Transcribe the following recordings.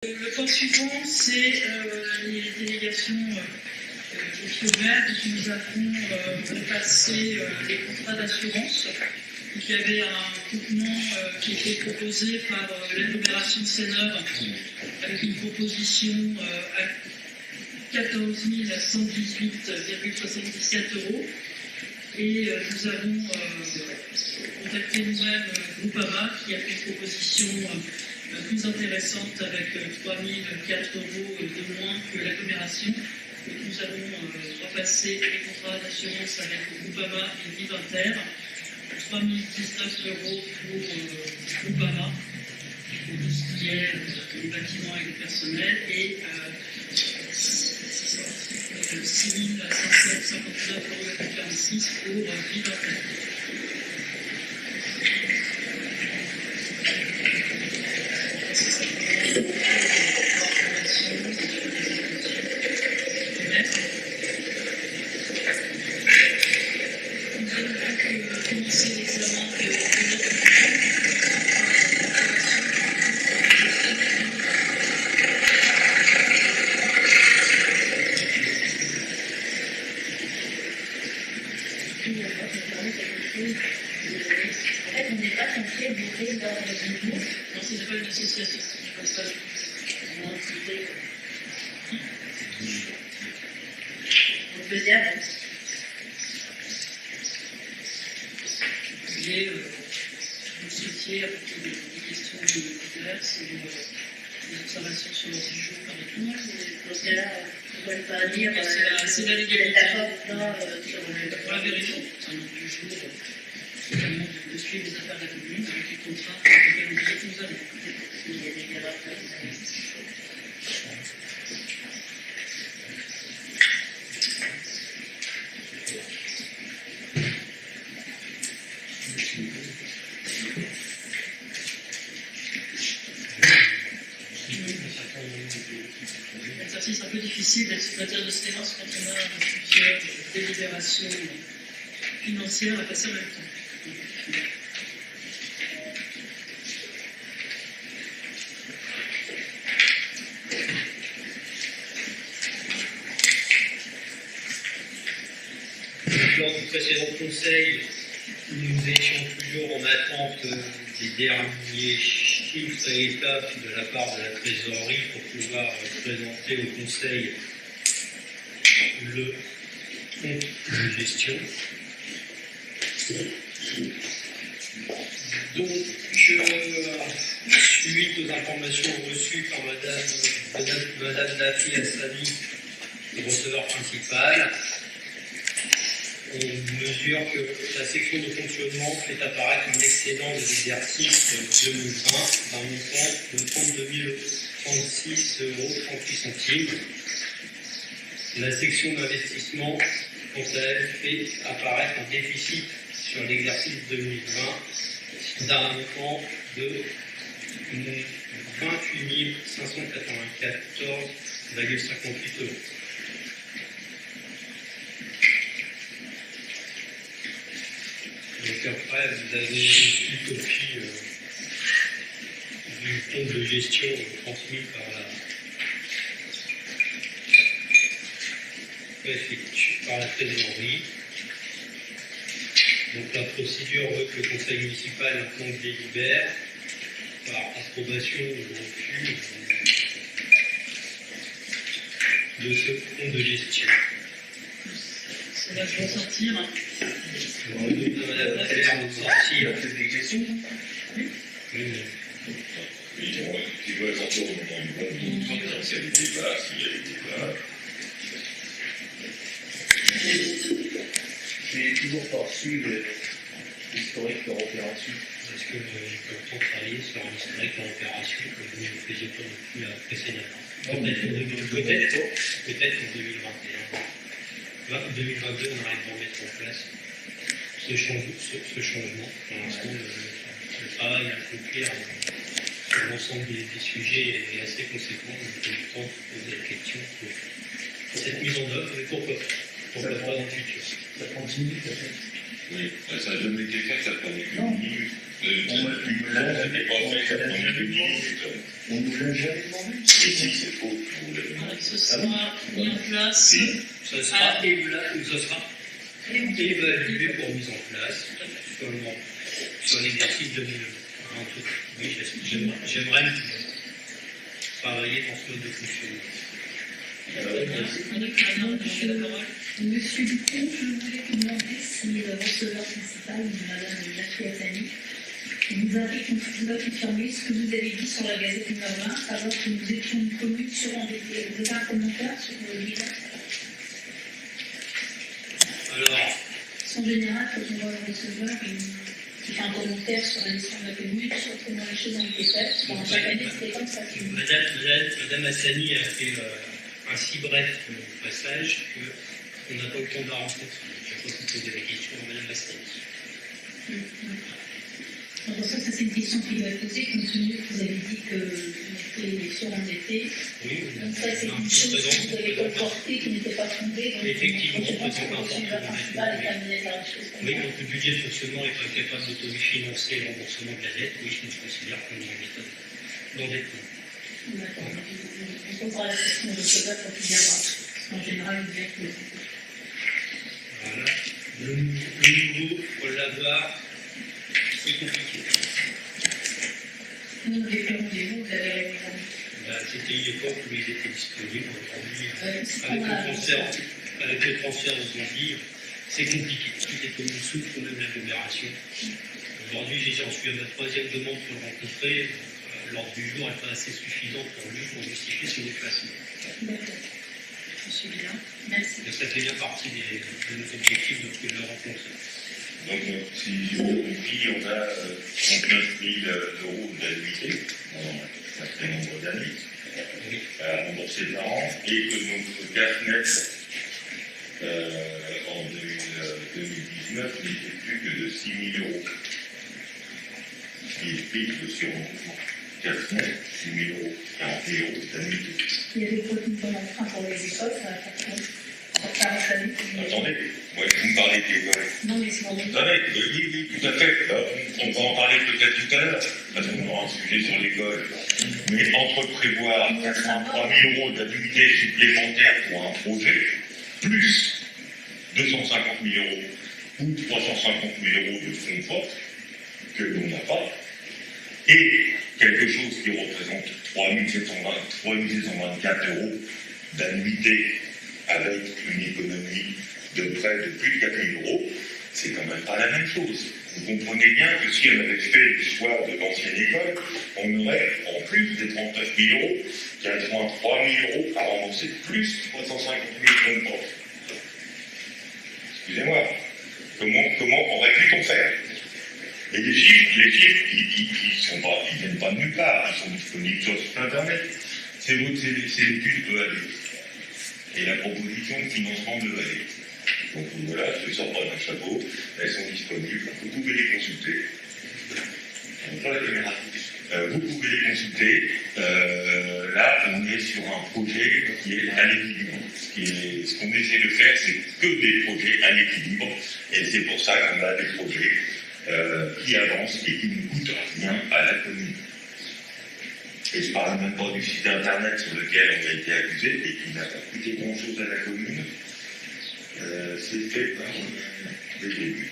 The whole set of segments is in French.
Le point suivant, c'est les délégations au feu vert. Nous avons repassé les contrats d'assurance. Donc, il y avait un groupement qui était proposé par l'agglomération de Sénart avec une proposition à 14 118,77 €. Et nous avons contacté nous-mêmes Groupama qui a fait une proposition plus intéressante avec 3 004 € de moins que l'agglomération. Donc nous allons repasser les contrats d'assurance avec Groupama et Vivinter. 3 019 € pour Groupama, pour tout ce qui est les bâtiments et le personnel, et 6 559,46 € pour Vivinter. C'est la légalité. Pour la vérifier. C'est un ordre du jour, totalement de suivre les affaires de la commune, avec les contrats auxquels nous avons. L'exercice un peu difficile d'être secrétaire de séance quand on a plusieurs délibérations financières à passer en même temps. Lors du précédent conseil, nous étions toujours en attente des derniers chiffres et étapes de la part de la trésorerie pour pouvoir présenter au conseil le compte de gestion. Donc, suite aux informations reçues par Madame Dafi Hassani, le receveur principal, on mesure que la section de fonctionnement fait apparaître un excédent de l'exercice 2020 d'un montant de 32 036,38 €. La section d'investissement, quant à elle, fait apparaître un déficit sur l'exercice 2020 d'un montant de 28 594,58 €. Donc après, vous avez une copie du compte de gestion transmis par la trésorerie. Donc la procédure veut que le conseil municipal implanque délibère par approbation ou refus de ce compte de gestion. C'est là que je vais sortir. On va demander à Madame Dallaire de sortir. Qui doit être encore au moment du vote, donc s'il y a des débats, s'il y a des débats. J'ai toujours pas reçu l'historique de l'opération. Parce que ils peuvent travailler sur un historique d'opération que vous ne faisiez pas non plus précédemment. Peut-être en 2021. Là, en 2022, on arrive à mettre en place ce changement. Pour l'instant, le travail à accomplir sur l'ensemble des sujets est assez conséquent. Donc, il est temps de poser la question pour cette mise en œuvre, mais pourquoi pas? Pourquoi pas dans le futur? Ça prend 10 minutes, en fait. Oui, ça n'a jamais été fait, ça prenait qu'une minute. C'était pas fait, ça prend une minute. On nous l'a jamais demandé. Et si c'est faux, vous l'avez demandé. Ce sera mis en place. Si. Ça sera évalué pour mise en place sur l'exercice 2020. Oui, j'aimerais travailler dans ce mode de fonctionnement. Monsieur Dupont, je voulais vous demander si le receveur principal, Madame Lafiatani, vous a confirmé ce que vous avez dit sur la Gazette numéro 1, alors que nous étions une commune surendettée. Vous avez un commentaire sur le livre? Alors, En général, quand on voit le receveur, il fait un commentaire sur la gestion de la commune, sur comment les choses ont été faites. Bon, chaque année, c'était comme ça. Madame Hassani a fait un si bref passage qu'on n'a pas eu le temps de la rencontrer. Je crois que vous posez la question à Madame Hassani. Donc ça, c'est une question qui doit être posée, compte tenu que vous avez dit que vous étiez surendetté. Oui, Donc ça, c'est une chose que vous avez comportée qui n'était pas fondée. Donc, effectivement, je pense que le receveur principal est amené à faire la chose comme oui, ça. donc le budget de fonctionnement est incapable d'autofinancer le remboursement de la dette. Oui, je considère qu'on est en méthode d'endettement. D'accord. On posera la question au receveur quand il viendra. Parce qu'en général, il vient que... Voilà. Le nouveau, il faut l'avoir. C'est compliqué. Nous, depuis rendez-vous, vous avez raison. C'était une époque où ils étaient disponibles. Aujourd'hui, C'est avec pas le transfert aujourd'hui, c'est compliqué. Toutes les communes souffrent, même l'agglomération. Aujourd'hui, j'en suis à ma troisième demande pour le rencontrer. L'ordre du jour n'est pas assez suffisant pour lui pour justifier son déplacement. D'accord. Je suis bien. Merci. Et ça fait bien partie de nos objectifs de le rencontrer. Donc, si j'ai bien compris, on a 39 000 euros d'annuité pendant un certain nombre d'années à rembourser par an, et que notre gaz net en 2019 n'était plus que de 6 000 euros. Ce qui explique le surremboursement. Gaz net, 6 000 euros, 40 000 euros d'annuité. Il y a des propositions d'emprunt pour les écoles, ça va faire quoi? Pour 40 années. Attendez, moi, vous me parlez d'école. Non, mais c'est bon. Attendez, oui, tout à fait. On va en parler peut-être tout à l'heure, parce qu'on aura un sujet sur l'école. Mais entre prévoir 83 000 euros d'annuité supplémentaire pour un projet, plus 250 000 euros ou 350 000 euros de fonds propres, que l'on n'a pas, et quelque chose qui représente 3 724 euros d'annuité avec une économie de près de plus de 4 000 euros, c'est quand même pas la même chose. Vous comprenez bien que si on avait fait le choix de l'ancienne école, on aurait, en plus des 39 000 euros, 83 000 euros à rembourser, plus 350 000 fonds propres. Excusez-moi, comment aurait-on faire? Et les chiffres, ils viennent pas de nulle part, ils sont disponibles sur le site internet. C'est l'étude EAD et la proposition de financement de l'EAD. Donc voilà, je ne sors pas d'un chapeau, elles sont disponibles, vous pouvez les consulter. Vous pouvez les consulter. Là, on est sur un projet qui est à l'équilibre. Ce qu'on essaie de faire, c'est que des projets à l'équilibre. Et c'est pour ça qu'on a des projets qui avancent et qui ne coûtent rien à la commune. Et je ne parle même pas du site internet sur lequel on a été accusé et qui n'a pas coûté grand-chose à la commune. C'est fait par le début.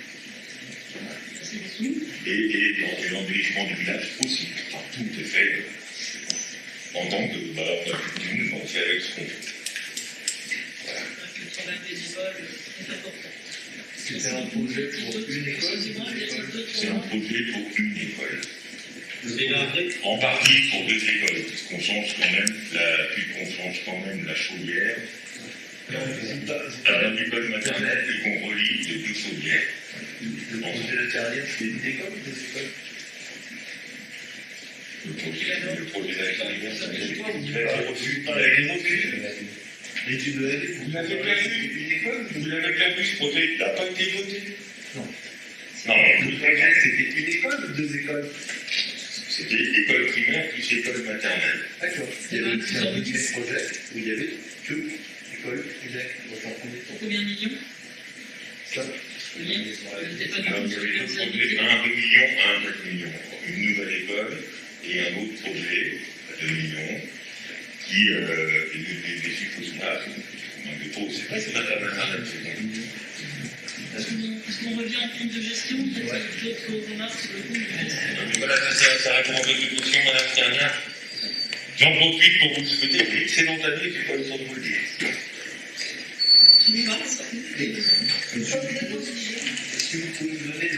Et l'envahissement du village aussi. Enfin, tout est fait en tant que on a fait avec ce qu'on fait. Voilà. Le travail bénévole est important. C'est un projet pour une école. C'est un projet pour une école. C'est un vrai. En partie pour deux écoles, puisqu'on change quand même la chaudière à l'école maternelle et qu'on relie les deux chaudières. Le projet de carrière, c'est une école ou des écoles? Le projet de la carrière, c'est une école. Vous l'avez reçu par la l'étude de l'année. Vous l'avez bien vu, Une école? vous l'avez bien vu, ce projet, il n'a pas été voté. Non. Non, Le projet, c'était une école ou deux écoles? c'était école primaire plus école maternelle. D'accord. Il y avait aussi un deuxième projet où il y avait que école primaire dans un premier temps. Pour combien de millions? Ça, Oui, n'était pas du Alors, tout vous ce avez que deux vous projets, indiquez. un à 2 millions, un à 4 millions. Une nouvelle école et un autre projet à 2 millions qui est des chiffres soutenables. C'est vrai, c'est international. Est-ce qu'on revient en compte de gestion? Il y a d'autres remarques sur le compte de gestion? Voilà, ça répond à votre question, Madame Carniat. J'en profite pour vous souhaiter une excellente année, je n'ai pas le temps de vous le dire. Je vous parle, ça. Est-ce que vous pouvez nous donner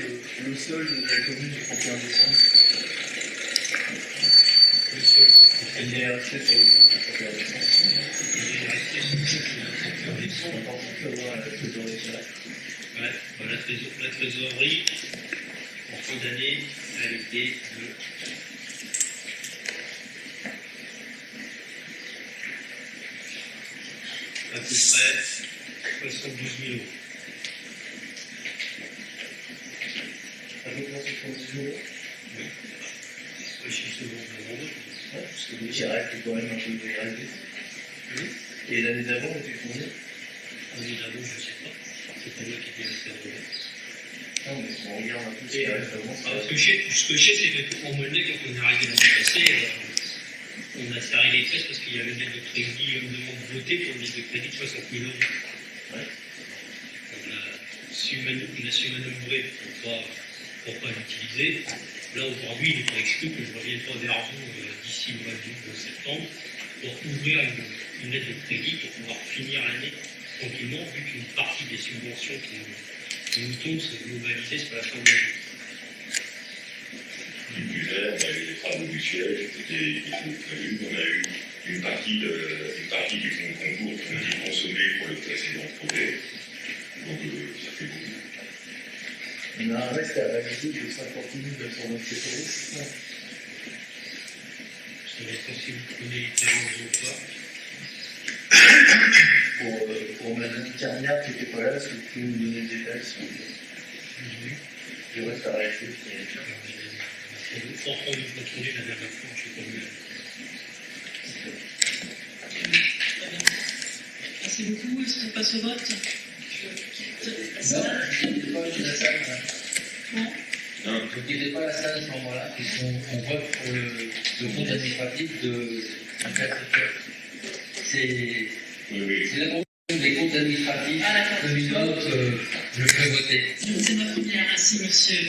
le solde de la commune du 31 décembre? Le seul. Il est resté sur le compte du 31 décembre. Il est resté sur le compte du 31 décembre. On va pas avoir la trésorerie directe. Ouais, voilà, la trésorerie, en fin d'année, elle était de à peu près 72 000 euros. À peu près 70 euros. C'est le chiffre secondaire. Ouais, parce que le direct est quand même un peu dégradé. Oui. Et l'année d'avant, on était combien? L'année d'avant, je ne sais pas. C'est pas moi qui ai resté à Rouen. Non, mais si on regarde un peu ce qu'il y a récemment, Ce que je sais, c'est que en Moulin, quand on est arrivé l'année passée, on a serré les fesses parce qu'il y avait une lettre de crédit, une demande votée pour une lettre de crédit de 60 000 euros. Ouais. On a su manœuvrer pour pas l'utiliser. Là, aujourd'hui, il n'est pas exclu que je ne revienne pas vers vous d'ici le mois de septembre pour ouvrir une lettre de crédit pour pouvoir finir l'année tranquillement, vu qu'une partie des subventions qui nous tombent sont globalisées sur la fin de l'année. Du budget, on a eu les travaux du siège qui étaient prévus, on a eu une partie du fonds de concours qu'on a dû consommer pour le précédent projet. Donc ça fait beaucoup. on a un reste à réaliser de 50 927 euros, c'est ça? Ça va être si vous prenez les terrains ou pas. Pour Madame Carniat qui n'était pas là, est-ce que vous pouvez nous donner des détails sur le reste à réaliser? Franchement, vous contrôlez la dernière fois, je ne sais pas où. Très bien. Merci beaucoup. Est-ce qu'on passe au vote? Je quitte la salle. Ne pas la salle. Bon. Non. Ne quittez pas la salle à ce moment-là, puisqu'on vote pour le compte administratif de C'est Oui. l'approbation des comptes administratifs Ah, d'accord. 2020 que je fais voter. C'est ma première. Merci, monsieur.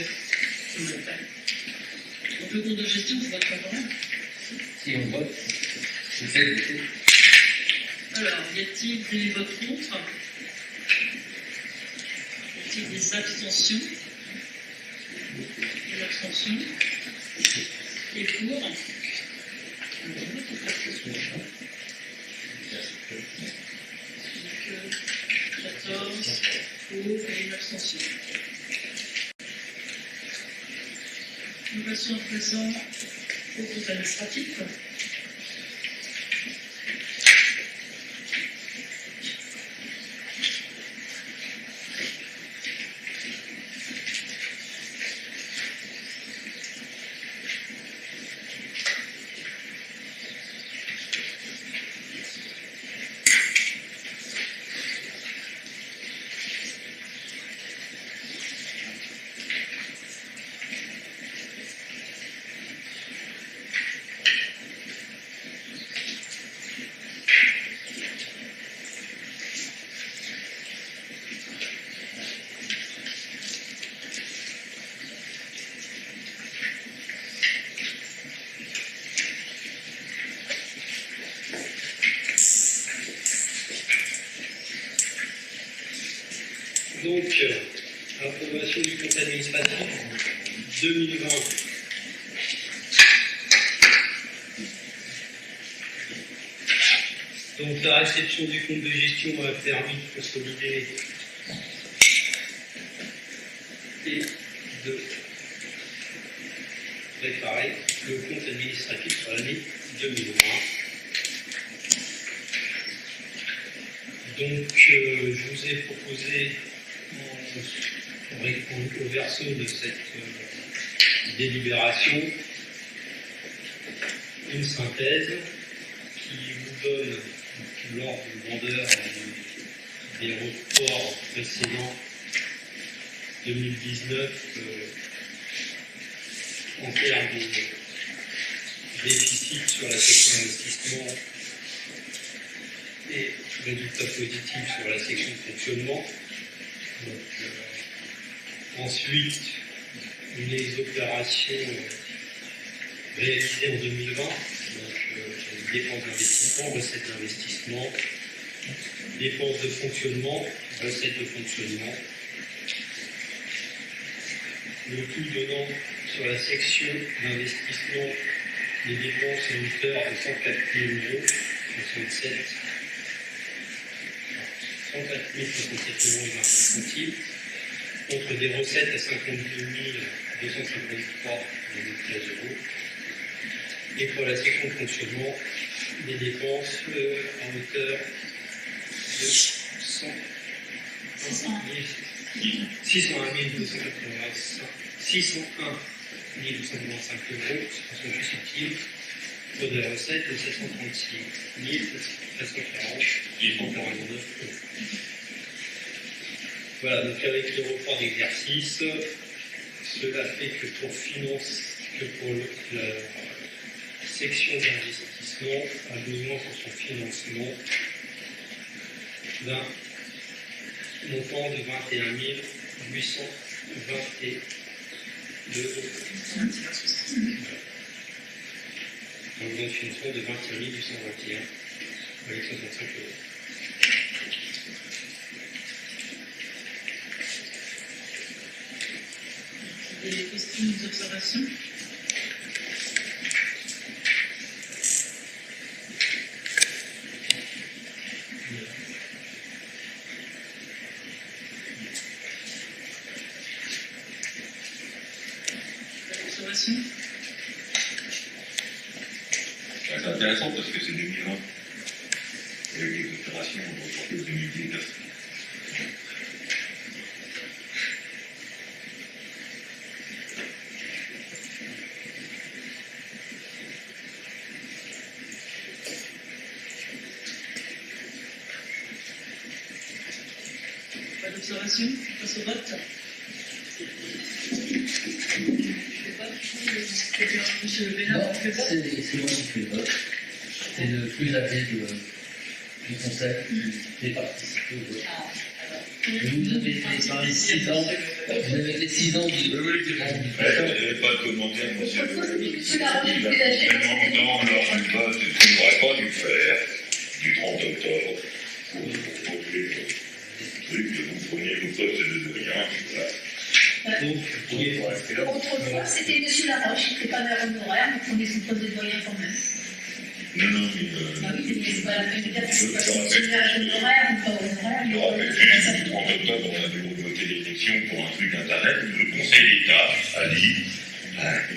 Donc, le compte de gestion, vous vote pas quand même. Si on vote, je fais voter. Alors, y a-t-il des votes contre? Y a-t-il des abstentions? Des abstentions? Et pour? Donc, 14 pour et une abstention. Nous passons à présent au compte administratif. Donc, approbation du compte administratif 2020. Donc, la réception du compte de gestion a permis de consolider et de préparer le compte administratif pour l'année 2020. Donc, je vous ai proposé au verso de cette délibération une synthèse qui vous donne l'ordre du vendeur des reports précédents 2019, en termes de déficit sur la section investissement et résultats positifs sur la section de fonctionnement. Donc, ensuite, les opérations réalisées en 2020, donc dépenses d'investissement, recettes d'investissement, dépenses de fonctionnement, recettes de fonctionnement. Le tout donnant sur la section d'investissement des dépenses à hauteur de 104 000 euros, 104 067 euros et 25 centimes, contre des recettes à 52 253,13 euros. Et pour la section de fonctionnement, des dépenses à hauteur de 601 285 euros, 68 centimes, pour des recettes de 736 440 et 39 euros. Voilà, donc avec le report d'exercice, cela fait que pour la section d'investissement a besoin pour son financement d'un montant de 21 822 euros. Un besoin de financement de 21 821 avec 65 euros. Des questions, des observations? Observation? C'est intéressant parce que c'est 2020. Et les opérations ont reporté 2019. Pas d'observation? On passe au vote. Monsieur Bénard, Non, on fait vote. c'est moi qui fais le vote. C'est le plus âgé du conseil qui est participé au vote. Vous avez été parmi 6 ans. Vous avez été 6 ans du Pas de commentaire, monsieur. Monsieur Laroche, Il le a plus âgé. tellement lors du vote, je n'aurais pas dû faire du 30 octobre pour proposer le truc, vous preniez vos postes de rien, Donc, qui est Autrefois, c'était Monsieur Laroche, qui n'était pas maire honoraire, mais prenait son poste de doyen quand même. Non, non, Ah oui, c'est pas la peine de dire que c'est Je pas rappelle- son maire honoraire ou pas honoraire. je rappelle juste que le 30 octobre, on avait voté l'élection pour un truc internet. Le Conseil d'État a dit,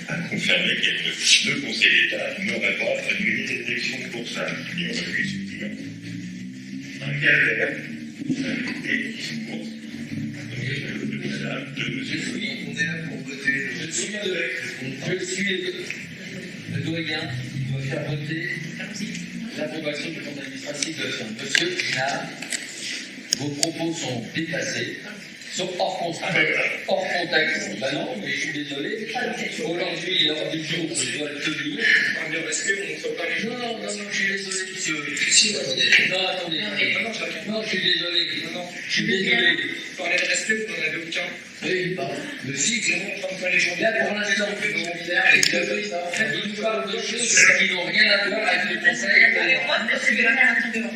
a confirmé que le Conseil d'État n'aurait pas annulé l'élection pour ça. Il aurait pu suffire un calvaire et qui sourd de monsieur. On est là pour voter. Je suis le doyen qui doit faire voter l'approbation du compte administratif de la firme. Monsieur Pinard, vos propos sont déplacés, sont hors contexte. Ben non, mais je suis désolé. Aujourd'hui, l'heure du jour, je dois le tenir. Non, je suis désolé, monsieur. Non, attendez. Non, je suis désolé. Je suis désolé. Parler de respect, vous n'en avez aucun. Oui, pardon. Le cycle, Là, là pour l'instant, il nous parle de choses qui n'ont rien à voir avec le conseil.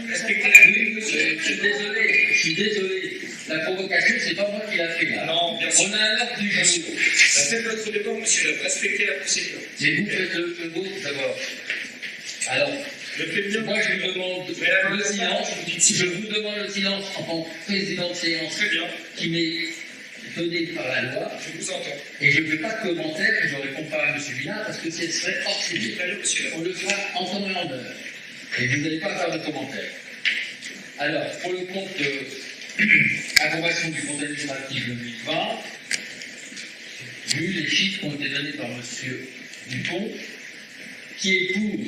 Respectez Oui, je suis désolé. La provocation, c'est pas moi qui l'a fait. Là. Non, bien sûr. On a un ordre du jour. Faites votre débat, monsieur. Respectez la procédure. Mais vous faites le vôtre d'abord. Alors, Le fait bien. moi je vous demande le silence. Je vous demande le silence en tant que président de séance Très bien. qui m'est donné par la loi. Je vous entends. Et je ne fais pas de commentaire, je ne réponds pas à M. Binard parce que ce serait hors sujet. Très bien, monsieur. On le fera en temps et en heure. Et vous n'allez pas faire de commentaires. Alors, pour le compte approbation du compte administratif 2020, vu les chiffres qui ont été donnés par M. Dupont, qui est pour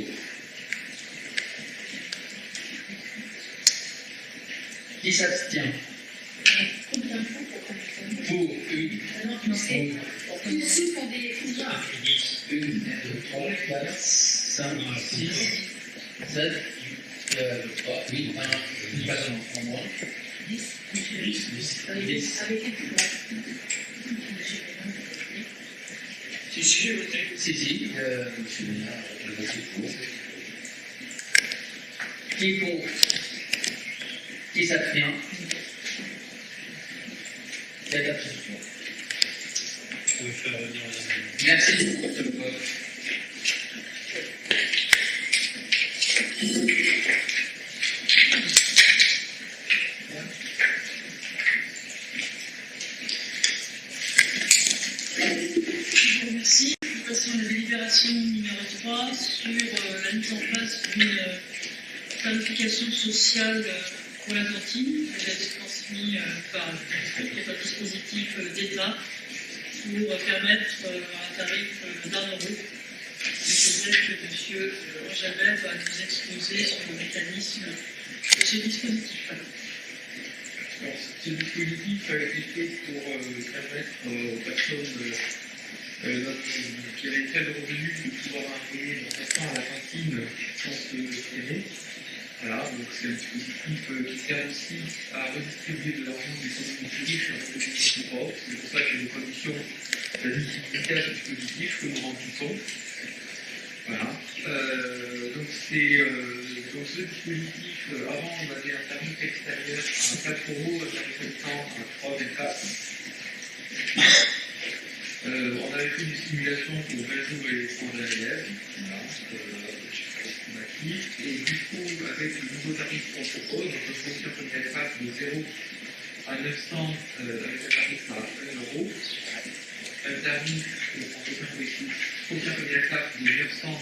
qui s'abstient pour Oui. Non, c'est ici pour des pouvoirs. 1, 2, 3, 4, 5, 6, 7, 3, oui, une personne en moins. 10. 10. Avec les pouvoirs. Si, j'ai voté. Si, monsieur Ménard, je vote pour. Qui est contre? Qui s'abstient? Il y a d'abstention. Vous pouvez faire revenir madame. Merci pour ce vote. Merci. Nous passons à la délibération numéro 3 sur la mise en place d'une planification sociale pour la cantine. Elle a été transmise par un dispositif d'État pour permettre un tarif d'1 €. Peut-être que M. Jabert va nous exposer sur le mécanisme de ce dispositif. Alors, ce dispositif a été fait pour permettre aux personnes qui avaient faible revenu de pouvoir envoyer leurs enfants à la cantine sans se freiner. Voilà, donc c'est un dispositif qui sert aussi à redistribuer de l'argent des communes plus riches à des communes plus pauvres. C'est pour ça que les conditions d'admissibilité à ce dispositif que nous remplissons. Voilà. Donc ce dispositif, avant on avait un tarif extérieur à 4 €, un tarif restant à 3,24 €. On avait fait une simulation pour 20 jours et les cours d'un élève, voilà, et du coup, avec le nouveau tarif qu'on propose, on fonctionne comme une étape de 0 à 900 avec un tarif à 1 €, un tarif pour fonctionne comme une étape de 900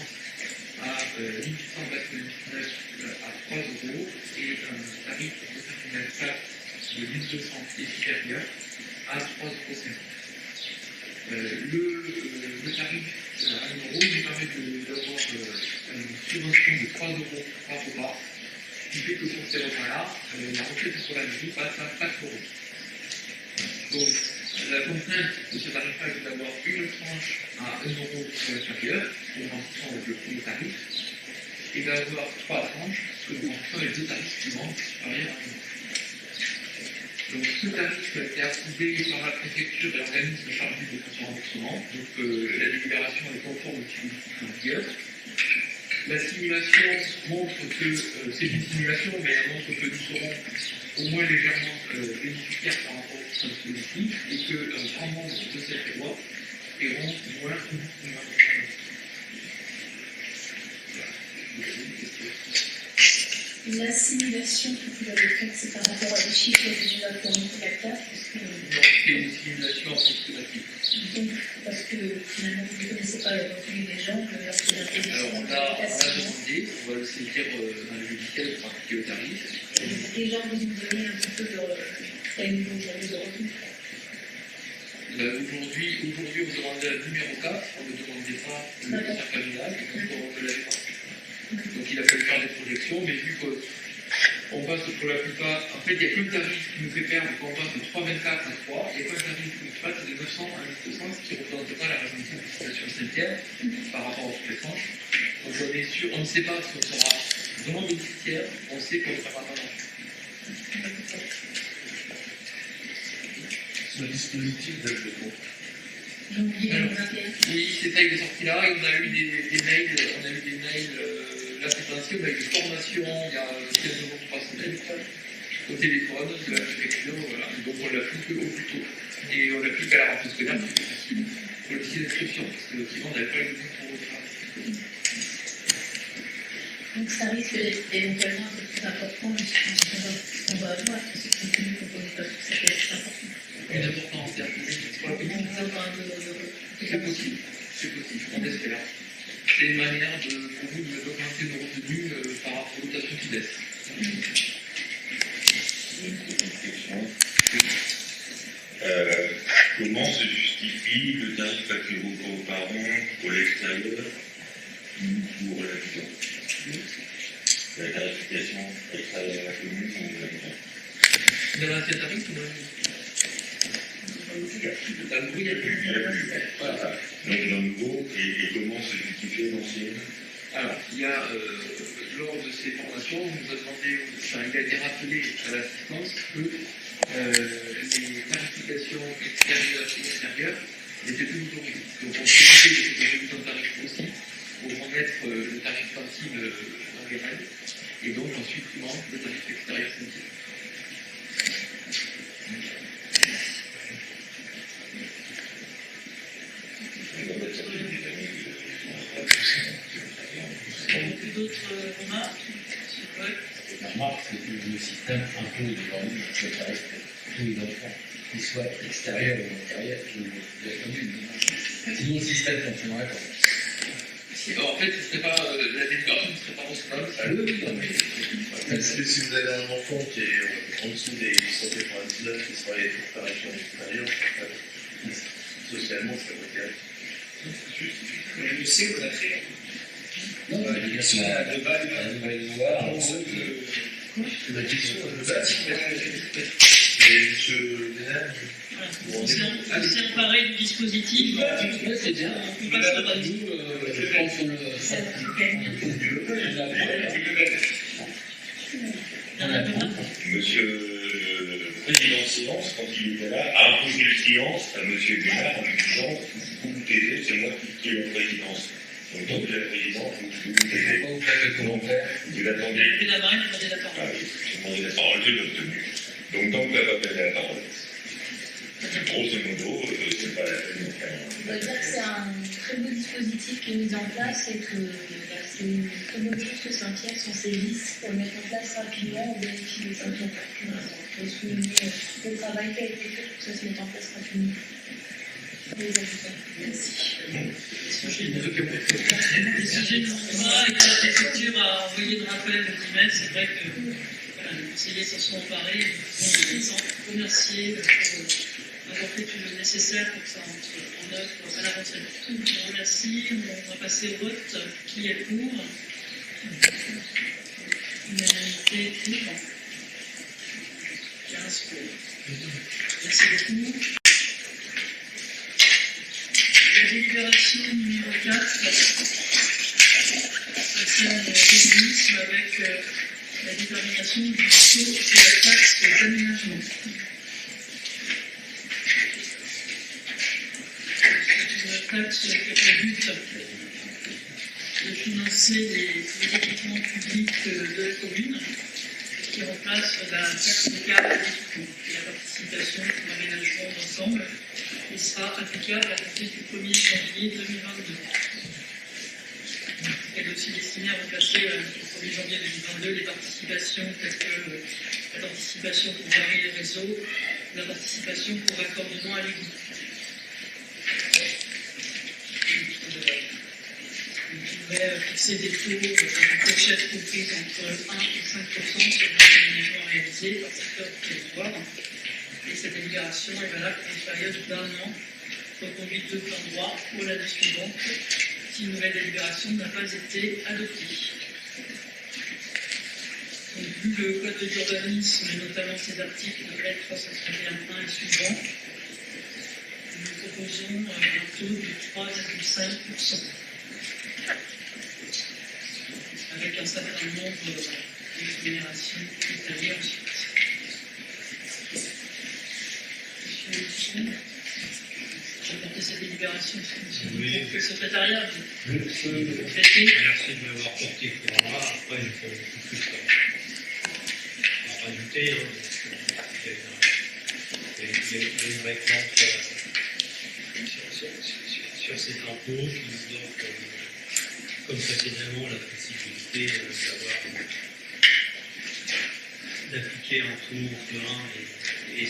à 1899 à 3 € et un tarif pour fonctionne comme une étape de 1200 et supérieur à 3,50 €. Le tarif à 1 € nous permet d'avoir une subvention de 3 € par repas, ce qui fait que pour ces repas-là, la recette sur la mairie passe à 4 €. Donc, la contrainte de ce tarif-là est d'avoir une tranche à 1 € supérieur, pour remplissant avec le premier tarif, et d'avoir 3 tranches, que nous remplissons avec 2 tarifs suivants, supérieurs à 1 €. Donc ce tarif a été approuvé par la préfecture et l'organisme chargé de son remboursement. Donc la délibération est conforme au dispositif en vigueur. La simulation montre que c'est une simulation, mais elle montre que nous serons au moins légèrement bénéficiaires par rapport au dispositif et qu'un grand nombre de cette loi paieront moins que nous. La simulation que vous avez faite, c'est par rapport à des chiffres déjà fournis pour la classe, Non, c'est une simulation approximative. donc, parce que finalement vous ne connaissez pas le revenu des gens, vous leur faites l'imposition. Alors on a demandé, on va le saisir dans le logiciel pour appliquer le tarif. Les gens vous nous donnez un petit peu quel niveau vous avez de revenus. Aujourd'hui, on demandait le numéro 4, on ne demandait pas le quotient familial, donc on ne l'avait pas. Donc il a fallu faire des projections, mais vu qu'on passe pour la plupart, en fait il n'y a qu'un tarif qui nous fait perdre, quand on passe de 3,24 à 3, il n'y a qu'un tarif qui nous passe de 900 à 1200, ce qui ne représente pas la résolution de la situation sanitaire par rapport aux toutes les tranches. Donc on est sûr, on ne sait pas si on sera vraiment bénéficiaire, on sait qu'on ne fera pas d'argent. Ce dispositif date de quand? Janvier 2021. Oui, c'est ça, il est sorti là, et on a eu des mails, là c'est ainsi, on a eu des formations il y a 15 jours, 3 semaines, au téléphone, de la préfecture, voilà. Donc on l'applique au plus tôt. Et on l'applique à la rentrée scolaire le plus facile, pour le dossier d'inscription, parce que sinon on n'avait pas le dossier pour le travail. Donc ça risque d'être éventuellement un peu plus important, mais je pense qu'on va avoir, parce que compte tenu qu'on ne connaît pas tout ça, c'est important. Une importance, c'est pour la commune. C'est possible, on espère. C'est une manière pour vous d'augmenter nos revenus par rapport aux dotations qui baissent. Comment se justifie le tarif à 4 € par an pour l'extérieur ou pour l'habitant? La tarification extérieure à la commune ou l'habitant? Dans l'ancien tarif, Dans le nouveau, il n'y a plus. Voilà. Donc dans le nouveau, et comment se justifier l'ancien? Alors, il y a, lors de ces formations, on nous a demandé, enfin, il a été rappelé à l'assistance que les tarifications extérieures et intérieures n'étaient plus autorisées. Donc on s'est occupé de cette révision de tarif aussi pour remettre le tarif sensible dans les règles et donc en supprimant le tarif extérieur sensible. Beaucoup d'autres remarques sur le vote? La remarque, c'est que le système impose aujourd'hui que ça reste tous les enfants, qu'ils soient extérieurs ou intérieurs, de la commune. Sinon, le système fonctionnerait pas. En fait, ce serait pas, la délibération ne serait pas recevable. Oui, non, mais Est-ce que si vous avez un enfant qui est en dessous des 199 qui sera tarifié en extérieur, socialement, ça va être Le C, on l'a fait. non, la L'éducation globale, la nouvelle loi, en gros, la question globale. Et M. Lénard, On s'est emparé du dispositif. ouais, c'est bien. On passe le vote. Nous, je pense qu'on le. Il y en a besoin. Monsieur le président Silence, quand il était là, a imposé le silence à monsieur Guénard en lui disant vous vous taisez, c'est moi qui ai la présidence. Donc tant que la présidence, vous vous taisez. Pourquoi vous faites le commentaire? Vous attendez. Lever la main et demander la Ah parole. oui, j'ai demandé la parole, je l'ai obtenue. Donc tant que tu n'as pas pris la parole. Grosso modo, c'est pas la peine de faire. On va dire que c'est un très beau dispositif qui est mis en place et que c'est une très bonne chose que Saint-Pierre s'en saisisse pour le mettre en place rapidement au bénéfice des Saint-Pierre. Il faut souligner le travail qui a été fait pour que ça se mette en place rapidement. Les habitants. Merci. Les sujets de loi et que la préfecture a envoyé de rappel le 10 mai, c'est vrai que voilà, les conseillers s'en sont emparés. Ils les ont remerciés pour avoir fait tout le nécessaire pour que ça entre en œuvre à la rentrée. Je vous remercie. On va passer au vote. Qui est pour? Unanimité pour. 15 pour. Merci beaucoup. La délibération numéro 4 concerne l'urbanisme avec la détermination du taux de la taxe d'aménagement. C'est une taxe qui a pour but de financer les équipements publics de la commune qui remplace la taxe locale d'équipement et la participation pour l'aménagement d'ensemble et sera applicable à compter du 1er janvier 2022. Elle est aussi destinée à remplacer au 1er janvier 2022 les participations telles que la participation pour varier les réseaux, la participation pour raccordement à l'égout. On pourrait fixer des taux de fourchette comprise entre 1 et 5% sur l'aménagement réalisé par secteur du territoire. Et cette délibération est valable pour une période d'1 an, reconduite de plein droit pour l'année suivante, si une nouvelle délibération n'a pas été adoptée. Donc, vu le code de l'urbanisme, et notamment ses articles de L 331.1 et suivants, nous proposons un taux de 3,5%, avec un certain nombre d'exonérations détaillées ensuite. J'ai apporté cette délibération, Oui. le secrétariat. Merci de m'avoir porté pour moi. Après, je peux beaucoup plus rajouter. Il y a une réponse sur cet impôt qui nous offre, comme précédemment, la possibilité d'appliquer un taux de 1 et 5%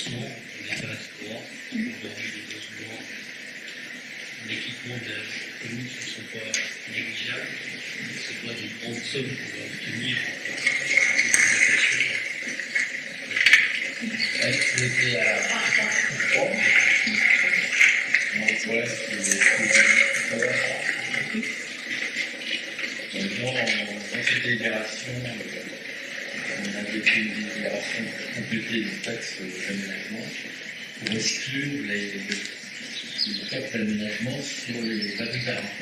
en état sport. Aujourd'hui, les besoins en équipement de la commune ne sont pas négligeables. Ce n'est pas des grandes sommes qu'on va obtenir en implémentation. Est-ce que c'était à 3? Non, ouais, dans cette délibération, on a fait une délibération pour compléter les taxes d'aménagement. pour exclure les taxes d'aménagement sur les bâtiments parents.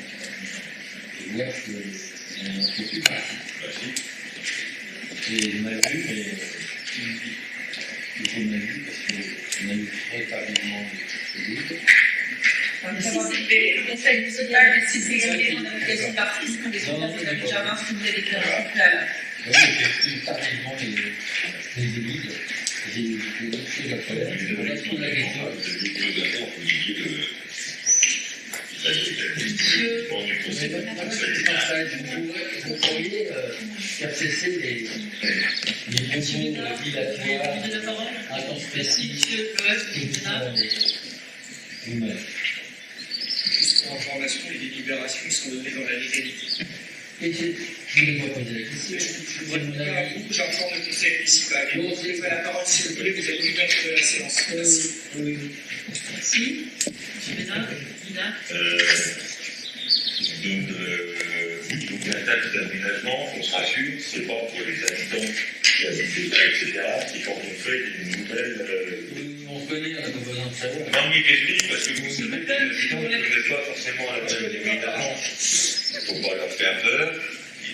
Et voir si on en fait plus partie. Et on a vu, mais on a vu parce qu'on a eu très tardivement les livres. Le conseil municipal décide d'égaler en allocation d'artistes pour les spectacles de jardin si vous avez des là. Oui, j'ai eu tardivement les élites. J'ai eu d'autres choses à faire. Je vais répondre à la question. Vous pourriez faire cesser les propos dilatoires, un temps spécifique, vous-même. Pour information, les délibérations sont données dans la légalité. Et je voulais vous poser la question. J'informe le conseil municipal. Et vous avez la parole, si vous voulez, vous êtes leader de la séance. Merci. Merci. M. Bénard. Donc la taxe d'aménagement, on se rassure, c'est pas pour les habitants qui habitent déjà, etc. C'est quand on fait une nouvelle. On connaît, on n'a pas besoin de savoir. Non, mais qu'est-ce parce que vous savez, les habitants ne connaissent pas forcément la taxe d'aménagement. Il ne faut pas leur faire peur.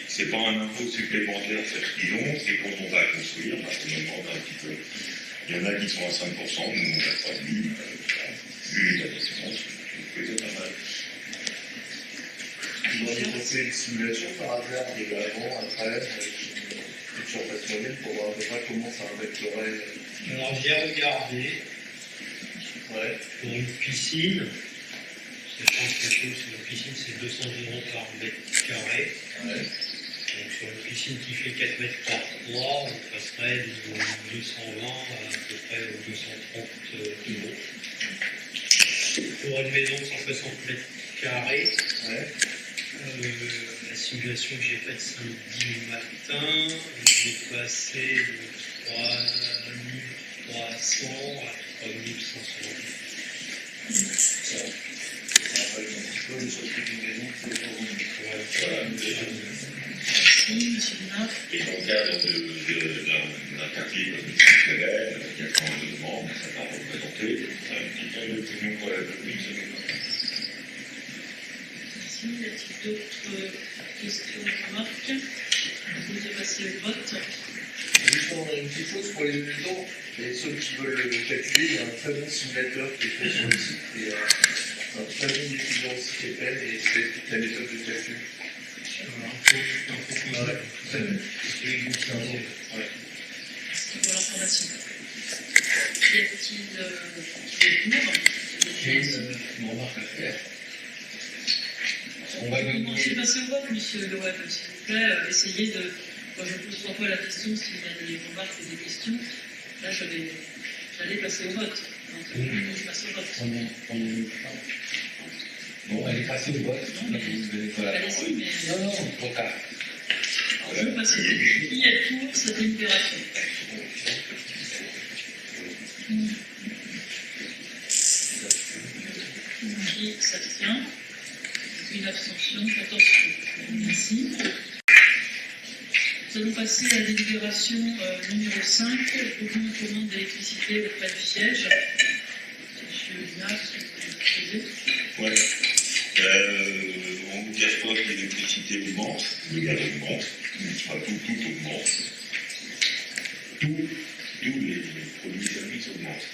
C'est pas un impôt supplémentaire sur ce qu'ils ont, c'est quand on va construire, parce qu'on demande un petit peu. Il y en a qui sont à 5%, nous on n'a pas vu les habitants, c'est pas mal. Vous auriez fait une simulation par hasard de l'avant, après, une surface moyenne pour voir à peu près comment ça impacterait. Alors j'ai regardé pour une piscine, sachant que sur une piscine c'est 200 euros par mètre carré. Donc sur une piscine qui fait 4 mètres par 3, on passerait de 220 à peu près 230 euros. Pour une maison de 160 mètres carrés, la simulation que j'ai faite samedi matin, j'ai passé de 3300 à 3500 euros. Merci, M. Bénard. Et dans le cadre d'un quartier comme le Sud-Québec, il y a quand même un logement, ça va représenter un petit peu de pognon pour la commune. Merci. Y a-t-il d'autres questions ou remarques? Vous pouvez passer au vote. Juste une petite chose pour les habitants, et ceux qui veulent le calculer, il y a un très bon simulateur qui est fait sur le site, et un très bon étudiant aussi qui est fait, et c'est toute la méthode de calcul. Merci pour l'information. Y a-t-il des pour? J'ai une remarque à faire. On va Comment gagner. passer au vote, monsieur Le Web, s'il vous plaît, essayez de. Moi, je pose parfois la question s'il y a des remarques ou des questions. Là, j'allais passer au vote. Donc, je passe au vote. Bon, elle est passée au vote. Non, vous n'avez pas la parole. Allez-y, mais. Non, trop tard. Je passe au vote. Qui est pour cette délibération? Qui s'abstient? Une abstention, 14 pour. Merci. Nous allons passer à la délibération numéro 5, groupement de commande d'électricité auprès du siège. Monsieur Lina, si vous pouvez poser. On ne vous cache pas que l'électricité augmente, le gaz augmente, enfin tout augmente. Tous les produits et services augmentent.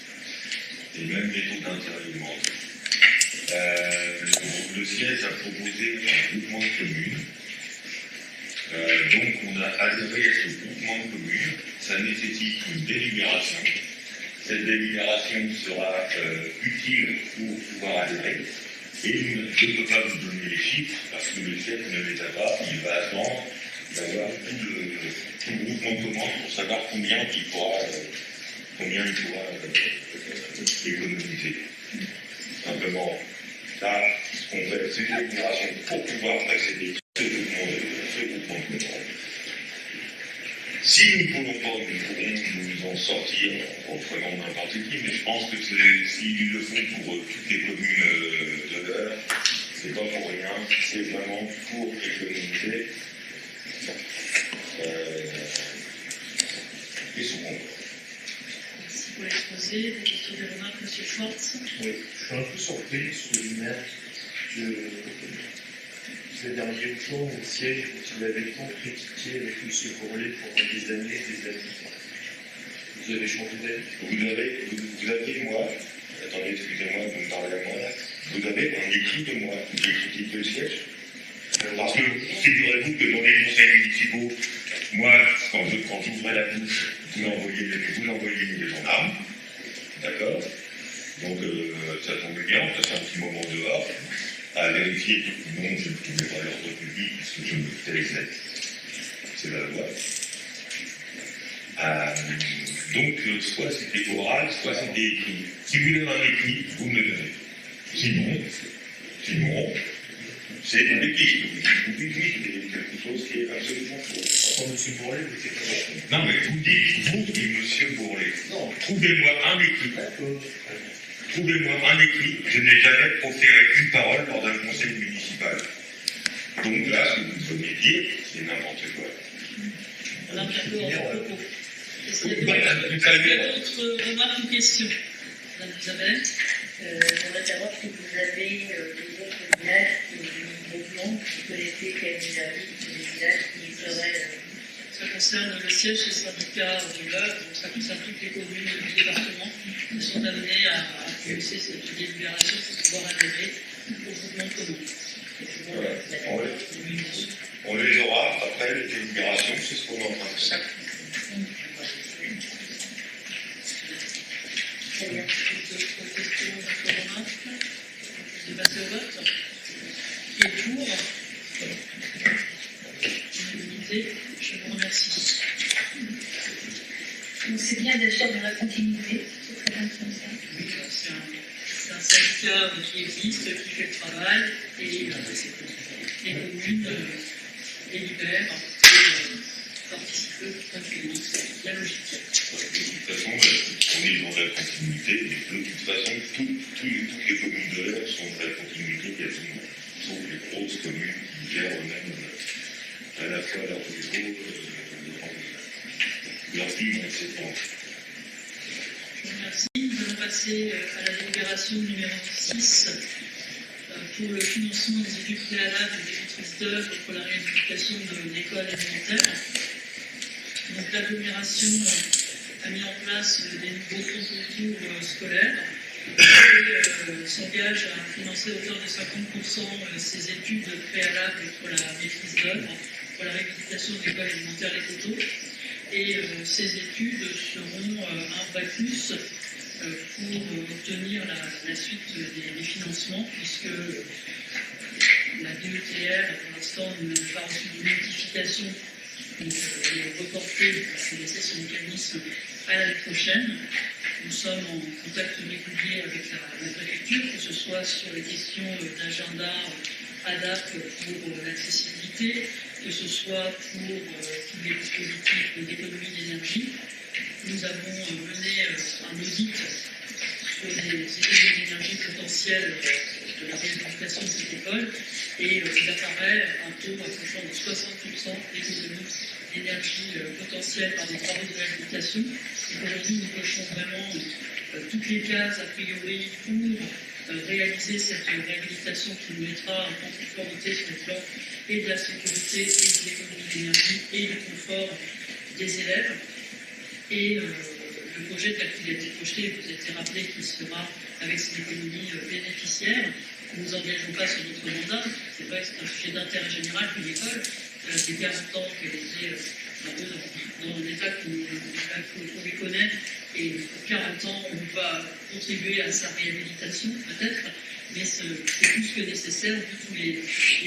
Et même les taux d'intérêt augmentent. Le siège a proposé un groupement de communes. Donc on a adhéré à ce groupement de communes. Ça nécessite une délibération. Cette délibération sera utile pour pouvoir adhérer. Et je ne peux pas vous donner les chiffres parce que le siège ne les a pas. Il va attendre d'avoir tout le groupement de commandes pour savoir combien il pourra économiser. Simplement, là, on fait cette délibération pour pouvoir accéder à ce groupement de commandes. Si nous ne pouvons pas, nous pourrons nous en sortir en prenant n'importe qui, mais je pense que s'ils le font pour toutes les communes de l'heure, c'est pas pour rien, c'est vraiment pour économiser et son compte. Merci pour l'exposé. Des questions, des remarques, M. Monsieur Schwartz. Oui, je suis un peu surpris, monsieur le maire, que ces derniers temps, au siège, vous l'avez tant critiqué avec M. Bourlet pendant des années, vous avez changé d'avis. Vous avez, moi, attendez, excusez-moi, vous me parlez à moi, vous avez un écrit de moi, j'ai critiqué le siège. Parce que figurez-vous que dans les conseils municipaux, moi, quand j'ouvrais la bouche, vous envoyez les gendarmes, d'accord? Donc ça tombe bien, on passe un petit moment dehors, à vérifier que non, je ne tournais pas l'ordre public, parce que je me taisais. C'est la loi. Donc, soit c'était oral, soit c'était écrit. Si vous voulez un écrit, vous me le donnez. Sinon, c'est une bêtise. Vous dites oui, quelque chose qui est absolument faux. Quand M. Bourlet, vous étiez pas Non, mais vous dites, vous et M. Bourlet, trouvez-moi un écrit. Trouvez-moi un écrit. Je n'ai jamais proféré une parole lors d'un conseil municipal. Donc là, ce que vous venez de dire, c'est n'importe quoi. On a bien propos. Est-ce qu'il y a d'autres remarques ou questions? Madame Isabelle. J'aimerais savoir si vous avez des autres villages qui groupement, vous connaissez quel village, des villages qui seraient. Ça concerne le siège des syndicats de l'œuvre, donc ça concerne toutes les communes du département qui sont amenées à prononcer cette délibération pour pouvoir adhérer au groupement de communes. On les aura après les délibérations, c'est ce qu'on est en train de faire. Très bien. D'autres questions, d'autres remarques? Je vais passer au vote. Qui est pour? Unanimité. Je vous remercie. Donc c'est bien d'agir dans la continuité, c'est très bien comme ça. C'est un syndicat qui existe, qui fait le travail, et les communes délibèrent et participent au confinement. C'est la logique. De toute façon, on est dans la continuité, mais de toute façon, toutes les communes de l'Eure sont dans la continuité quasiment, sauf les grosses communes qui gèrent eux-mêmes à la fois leur réseau, leur ville, etc. Je vous remercie. Nous allons passer à la délibération numéro 6 pour le financement des études préalables et des maîtrises d'œuvre pour la réhabilitation de l'école élémentaire. Donc l'agglomération a mis en place des nouveaux concours scolaires et s'engage à financer à hauteur de 50% ces études préalables pour la maîtrise d'œuvre, pour la réhabilitation de l'école élémentaire Les Coteaux. Et ces études seront un vrai plus pour obtenir la suite des financements, puisque la DETR, pour l'instant, n'a pas reçu de notification, donc est reportée, c'est laisser son mécanisme à l'année prochaine. Nous sommes en contact régulier avec la préfecture, que ce soit sur les questions d'agenda ADAP pour l'accessibilité, que ce soit pour tous les dispositifs d'économie d'énergie. Nous avons mené un audit sur les économies d'énergie potentielles de la réhabilitation de cette école et il apparaît un taux approchant de 60% d'économie d'énergie potentielle par des travaux de réhabilitation. Aujourd'hui, nous cochons vraiment toutes les cases a priori pour réaliser cette réhabilitation qui nous mettra en conformité sur le plan et de la sécurité et de l'économie d'énergie et du confort des élèves. Et le projet tel qu'il a été projeté, vous avez rappelé qu'il sera avec ces économies bénéficiaires. Nous ne nous engageons pas sur notre mandat. C'est vrai que c'est un sujet d'intérêt général pour l'école. C'est 40 ans qu'elle était un peu dans l'état qu'on lui connaît. Et pour 40 ans, on va contribuer à sa réhabilitation, peut-être. Mais c'est plus que nécessaire, vu tous les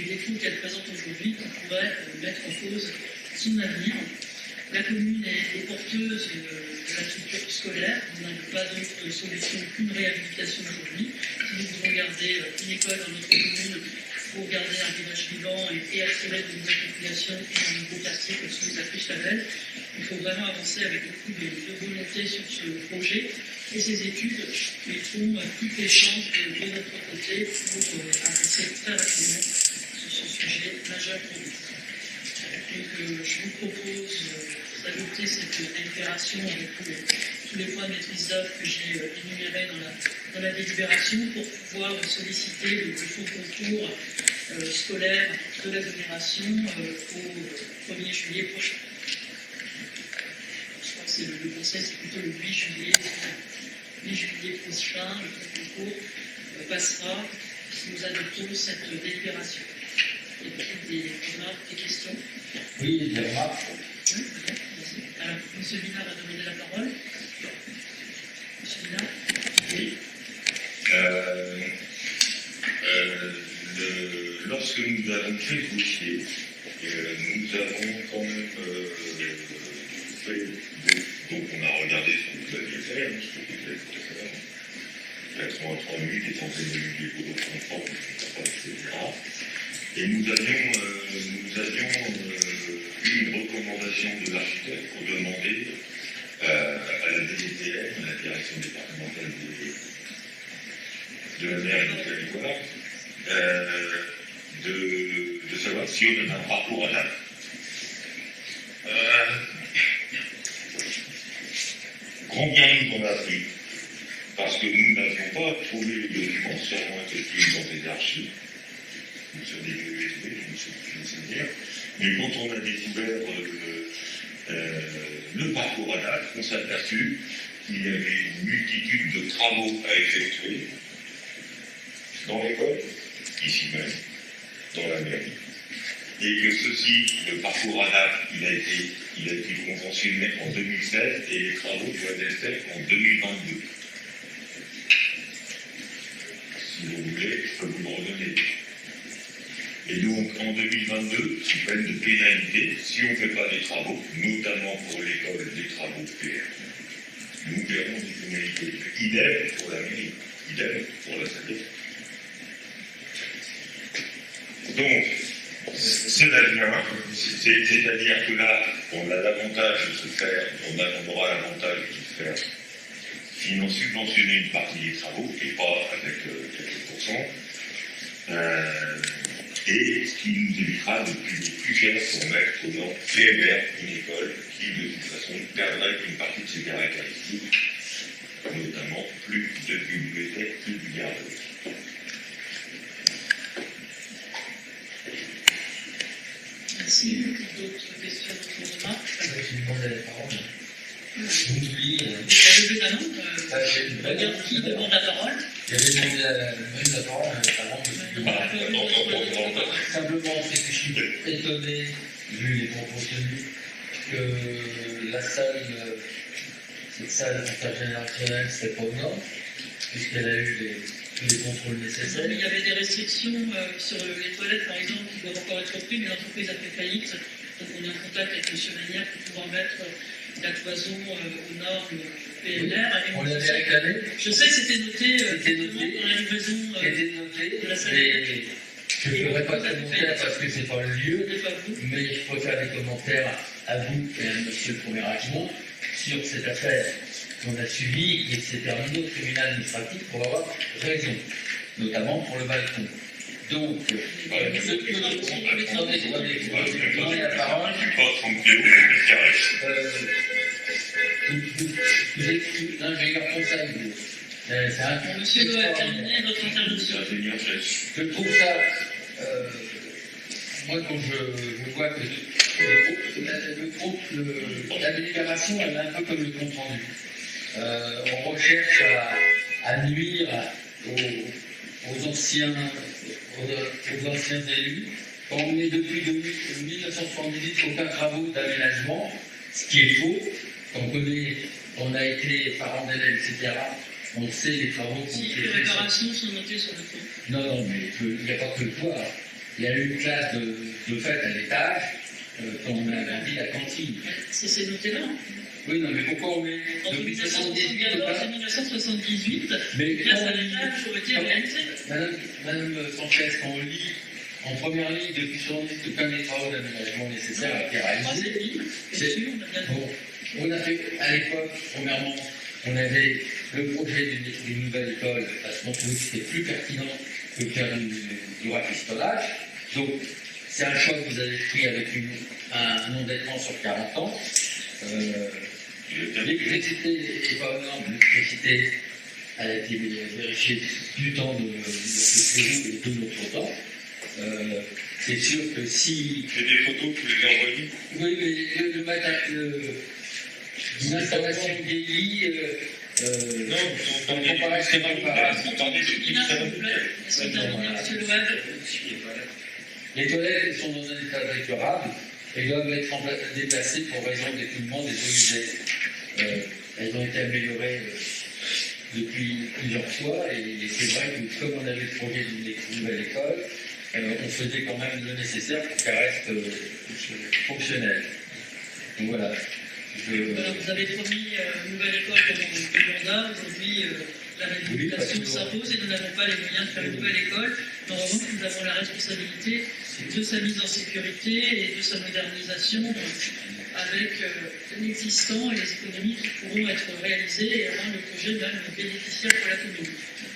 défauts qu'elle présente aujourd'hui, qui pourraient mettre en cause son avenir. La commune est porteuse de la structure scolaire. On n'a pas d'autre solution qu'une réhabilitation aujourd'hui. Si nous voulons garder une école dans notre commune, il faut garder un village vivant et attirer de nouvelles populations et un nouveau quartier comme celui d'Afriche-la-Belle. Il faut vraiment avancer avec beaucoup de volonté sur ce projet. Et ces études mettront toutes les chances de notre côté pour avancer très rapidement sur ce sujet majeur pour nous. Donc je vous propose d'adopter cette délibération avec tous les points de maîtrise d'œuvre que j'ai énumérés dans la délibération pour pouvoir solliciter le fonds concours scolaire de l'agglomération au 1er juillet prochain. Je crois que c'est le conseil, c'est plutôt le 8 juillet prochain, le fonds concours passera si nous adoptons cette délibération. Y a-t-il des remarques, des questions? Oui, des remarques. Alors, M. Binard a demandé la parole. M. Binard. Oui. Lorsque nous avons fait le dossier, nous avons quand même fait, donc on a regardé ce que vous aviez fait, ce que vous avez fait, 83 minutes, des centaines de milliers d'euros de transport, etc. Et nous avions eu une recommandation de l'architecte pour demander à la DDTM, à la direction départementale de la mer et du territoire, de savoir si on a un parcours à date. Grand bien nous en a pris, parce que nous n'avions pas trouvé les documents, sûrement effectués dans des archives, ou sur des USB, je ne sais dire, mais quand on a découvert le parcours à date, on s'est aperçu qu'il y avait une multitude de travaux à effectuer dans l'école, ici même, dans la mairie, et que ceci, le parcours à date, il a été conventionné en 2016 et les travaux doivent être faits en 2022. Si vous voulez, je peux vous le redonner. Et donc, en 2022, sous peine de pénalité, si on ne fait pas des travaux, notamment pour l'école, des travaux PR, nous verrons des pénalités. Idem pour la mairie, idem pour la SADEF. Donc, cela vient, c'est-à-dire que là, on a l'avantage de se faire, on aura l'avantage de se faire subventionner une partie des travaux, et pas avec quelques pourcents. Et ce qui nous évitera de payer plus cher pour mettre dans PMR une école qui, de toute façon, perdrait une partie de ses caractéristiques, notamment plus de bibliothèques, plus de garderies. Merci. D'autres questions, d'autres remarques? J'ai demandé la parole. Vous m'oubliez. Vous avez levé la main. Regarde qui demande la parole. J'avais demandé la parole avant simplement, c'est que je suis étonné, vu les propos tenus, que la salle, cette salle intergénérationnelle, c'est pas aux normes, puisqu'elle a eu tous les contrôles nécessaires. Il y avait des restrictions sur les toilettes, par exemple, qui doivent encore être prises, mais l'entreprise a fait faillite. Donc on est en contact avec M. Manière pour pouvoir mettre la cloison aux normes PNR. On l'avait réclamé. Je sais que c'était noté dans la livraison de la salle. Je ne ferai pas de commentaires parce que ce n'est pas le lieu, mais je préfère des commentaires à vous et à monsieur le premier adjoint sur cette affaire qu'on a suivie et qui s'est terminée au tribunal administratif pour avoir raison, notamment pour le balcon. Donc, donnez la parole. Vous êtes l'ingénieur conseil. Monsieur doit terminer votre intervention. Je trouve ça, moi quand je vois que la délibération, elle est un peu comme le compte rendu. On recherche à nuire aux anciens élus. Quand on est depuis 1978 aucun travaux d'aménagement, ce qui est faux, on a été parents d'élèves, etc. On sait les travaux qu'on fait. Si les réparations sont notées sur le toit. Non, mais il n'y a pas que le toit. Il y a eu une classe de fête à l'étage quand on a agrandi la cantine. C'est noté là. Oui, non, mais pourquoi on met depuis 1978, mais classe à l'étage ont été réalisées. Madame Sanchez, quand on lit en première ligne depuis 1978, aucun des travaux d'aménagement nécessaires a été réalisé. On a fait à l'époque, premièrement, on avait le projet d'une nouvelle école, parce qu'on trouvait que c'était plus pertinent que de faire du rafistolage. Donc, c'est un choix que vous avez pris avec un endettement sur 40 ans. L'électricité n'est pas aux normes, l'électricité a été vérifiée du temps de Pérou et de notre temps. C'est sûr que si. C'est des photos que vous les envoyez. Oui, mais l'installation vieillie. Non, en comparaison comparable. Attendez, c'est qui ça Est-ce que terminé, monsieur Le Web? Les toilettes sont dans un état déplorable et doivent être déplacées pour raison d'écoulement des eaux usées. Elles ont été améliorées depuis plusieurs fois et c'est vrai que comme on avait le projet d'une nouvelle école, on faisait quand même le nécessaire pour qu'elle reste fonctionnelle. Donc voilà. Alors, vous avez promis une nouvelle école pendant le mandat. Aujourd'hui, la réhabilitation s'impose et nous n'avons pas les moyens de faire une nouvelle école. En revanche, nous avons la responsabilité de sa mise en sécurité et de sa modernisation avec l'existant et les économies qui pourront être réalisées et rendre le projet même bénéficiaire pour la commune.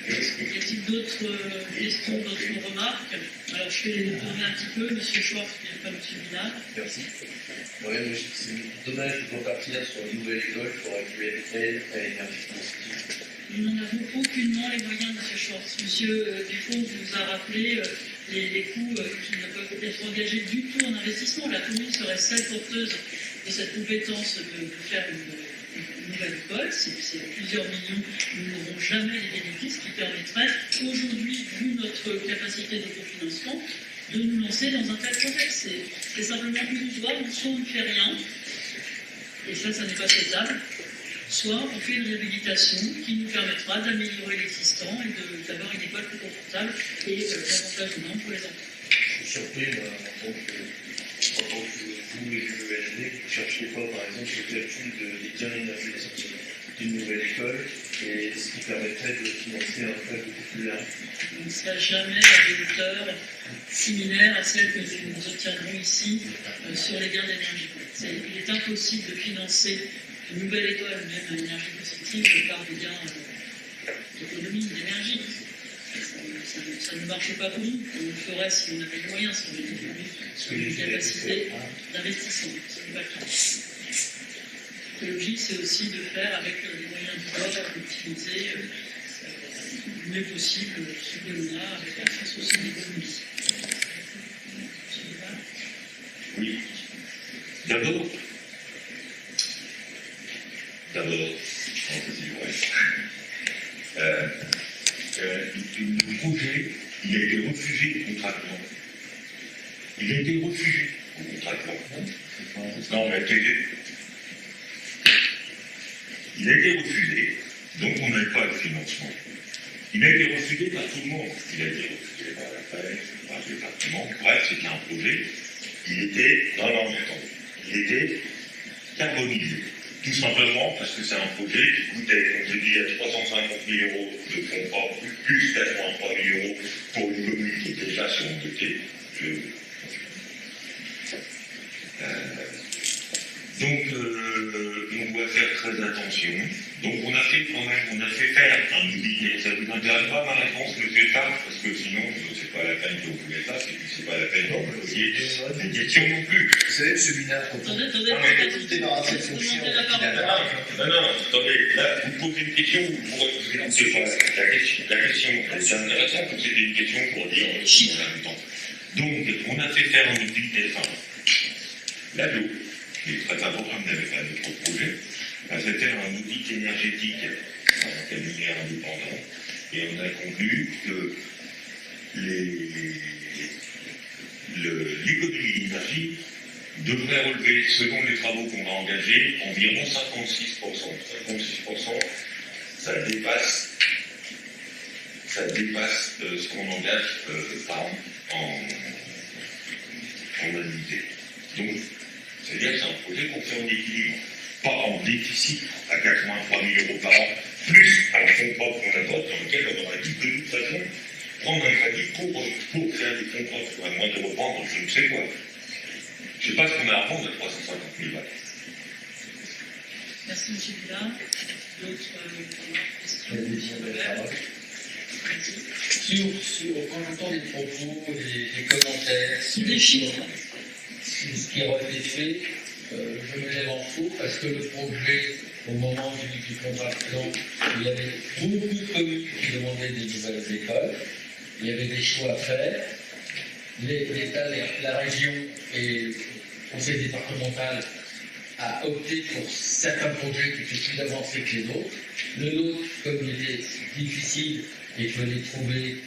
Y a-t-il d'autres questions, d'autres remarques? Alors, je vais tourner un petit peu. Monsieur Schwartz, puis après monsieur Binard. Merci. Ouais, c'est dommage de repartir sur une nouvelle école pour appuyer elle à l'énergie positive. Nous n'en avons aucunement les moyens, monsieur Schwartz. Monsieur Dupont vous a rappelé les coûts qui ne peuvent être engagés du tout en investissement. La commune serait celle porteuse de cette compétence de faire une nouvelle école. C'est plusieurs millions. Nous n'aurons jamais les bénéfices qui permettraient aujourd'hui, vu notre capacité de cofinancement, de nous lancer dans un tel projet. C'est simplement illusoire, soit on ne fait rien, et ça n'est pas souhaitable, soit on fait une réhabilitation qui nous permettra d'améliorer l'existant et d'avoir une école plus confortable et davantage de normes pour les enfants. Je suis surpris, moi, en tant que vous et l'UELD, vous ne cherchez pas, par exemple, le calcul des gains énergétiques d'une nouvelle école, et ce qui permettrait de financer un prêt beaucoup plus large. On ne sera jamais à des hauteurs similaires à celles que nous obtiendrons ici sur les gains d'énergie. Il est impossible de financer une nouvelle école, même à énergie positive, par des gains d'économie d'énergie. Ça ne marche pas pour nous. On le ferait si on avait les moyens, si on avait une capacité d'investissement. Ce n'est pas le cas. L'écologie, c'est aussi de faire avec les moyens du bord, d'optimiser le mieux possible ce que l'on a avec la face aussi d'économie. Oui. D'abord, le projet, il a été refusé contractuellement. Il a été refusé contractuellement. Non, mais il a été refusé, donc on n'avait pas de financement. Il a été refusé par tout le monde. Il a été refusé par la presse, par le département. Bref, c'était un projet. Il était, il était carbonisé. Tout simplement parce que c'est un projet qui coûtait, comme je dis, à 350 000 € de fonds propres, plus 83 000 € pour une commune qui est déjà surendetée. Donc, on doit faire très attention. Donc, on a fait faire un audit. Ça ne vous intéresse pas ma réponse, monsieur Charles, parce que sinon, c'est pas la peine que vous voulez ça, et puis c'est pas la peine que vous posiez des questions non plus. Vous savez, M. Binard, quand on est débarrassé de son chien, non, attendez, là, vous posez une question, vous refusez pas la question. C'est intéressant que c'était une question pour dire en même temps. Donc, on a fait faire un audit des femmes. L'ADO, qui est très important, n'avait pas d'autre projet, c'était un audit énergétique, un cabinet indépendant, et on a conclu que l'économie d'énergie devrait relever, selon les travaux qu'on a engagés, environ 56%. 56%, ça dépasse ce qu'on engage par an en annuité. Donc, c'est-à-dire que c'est un projet qu'on fait en équilibre, pas en déficit à 83 000 € par an, plus un fonds propre qu'on apporte, dans lequel on aurait dû de toute façon prendre un crédit pour créer des fonds propres, à moins de reprendre je ne sais quoi. Je ne sais pas ce qu'on a à prendre de 350 000 balles. Merci, M. Billard. D'autres questions? Quand j'entends des propos, des commentaires, des chiffres. ce qui aurait été fait, je me lève en faux parce que le projet, au moment du contrat de plan, il y avait beaucoup de communes qui demandaient des nouvelles écoles. Il y avait des choix à faire. L'État, la région et le conseil départemental a opté pour certains projets qui étaient plus avancés que les autres. Le nôtre, comme il était difficile et qu'il fallait trouver.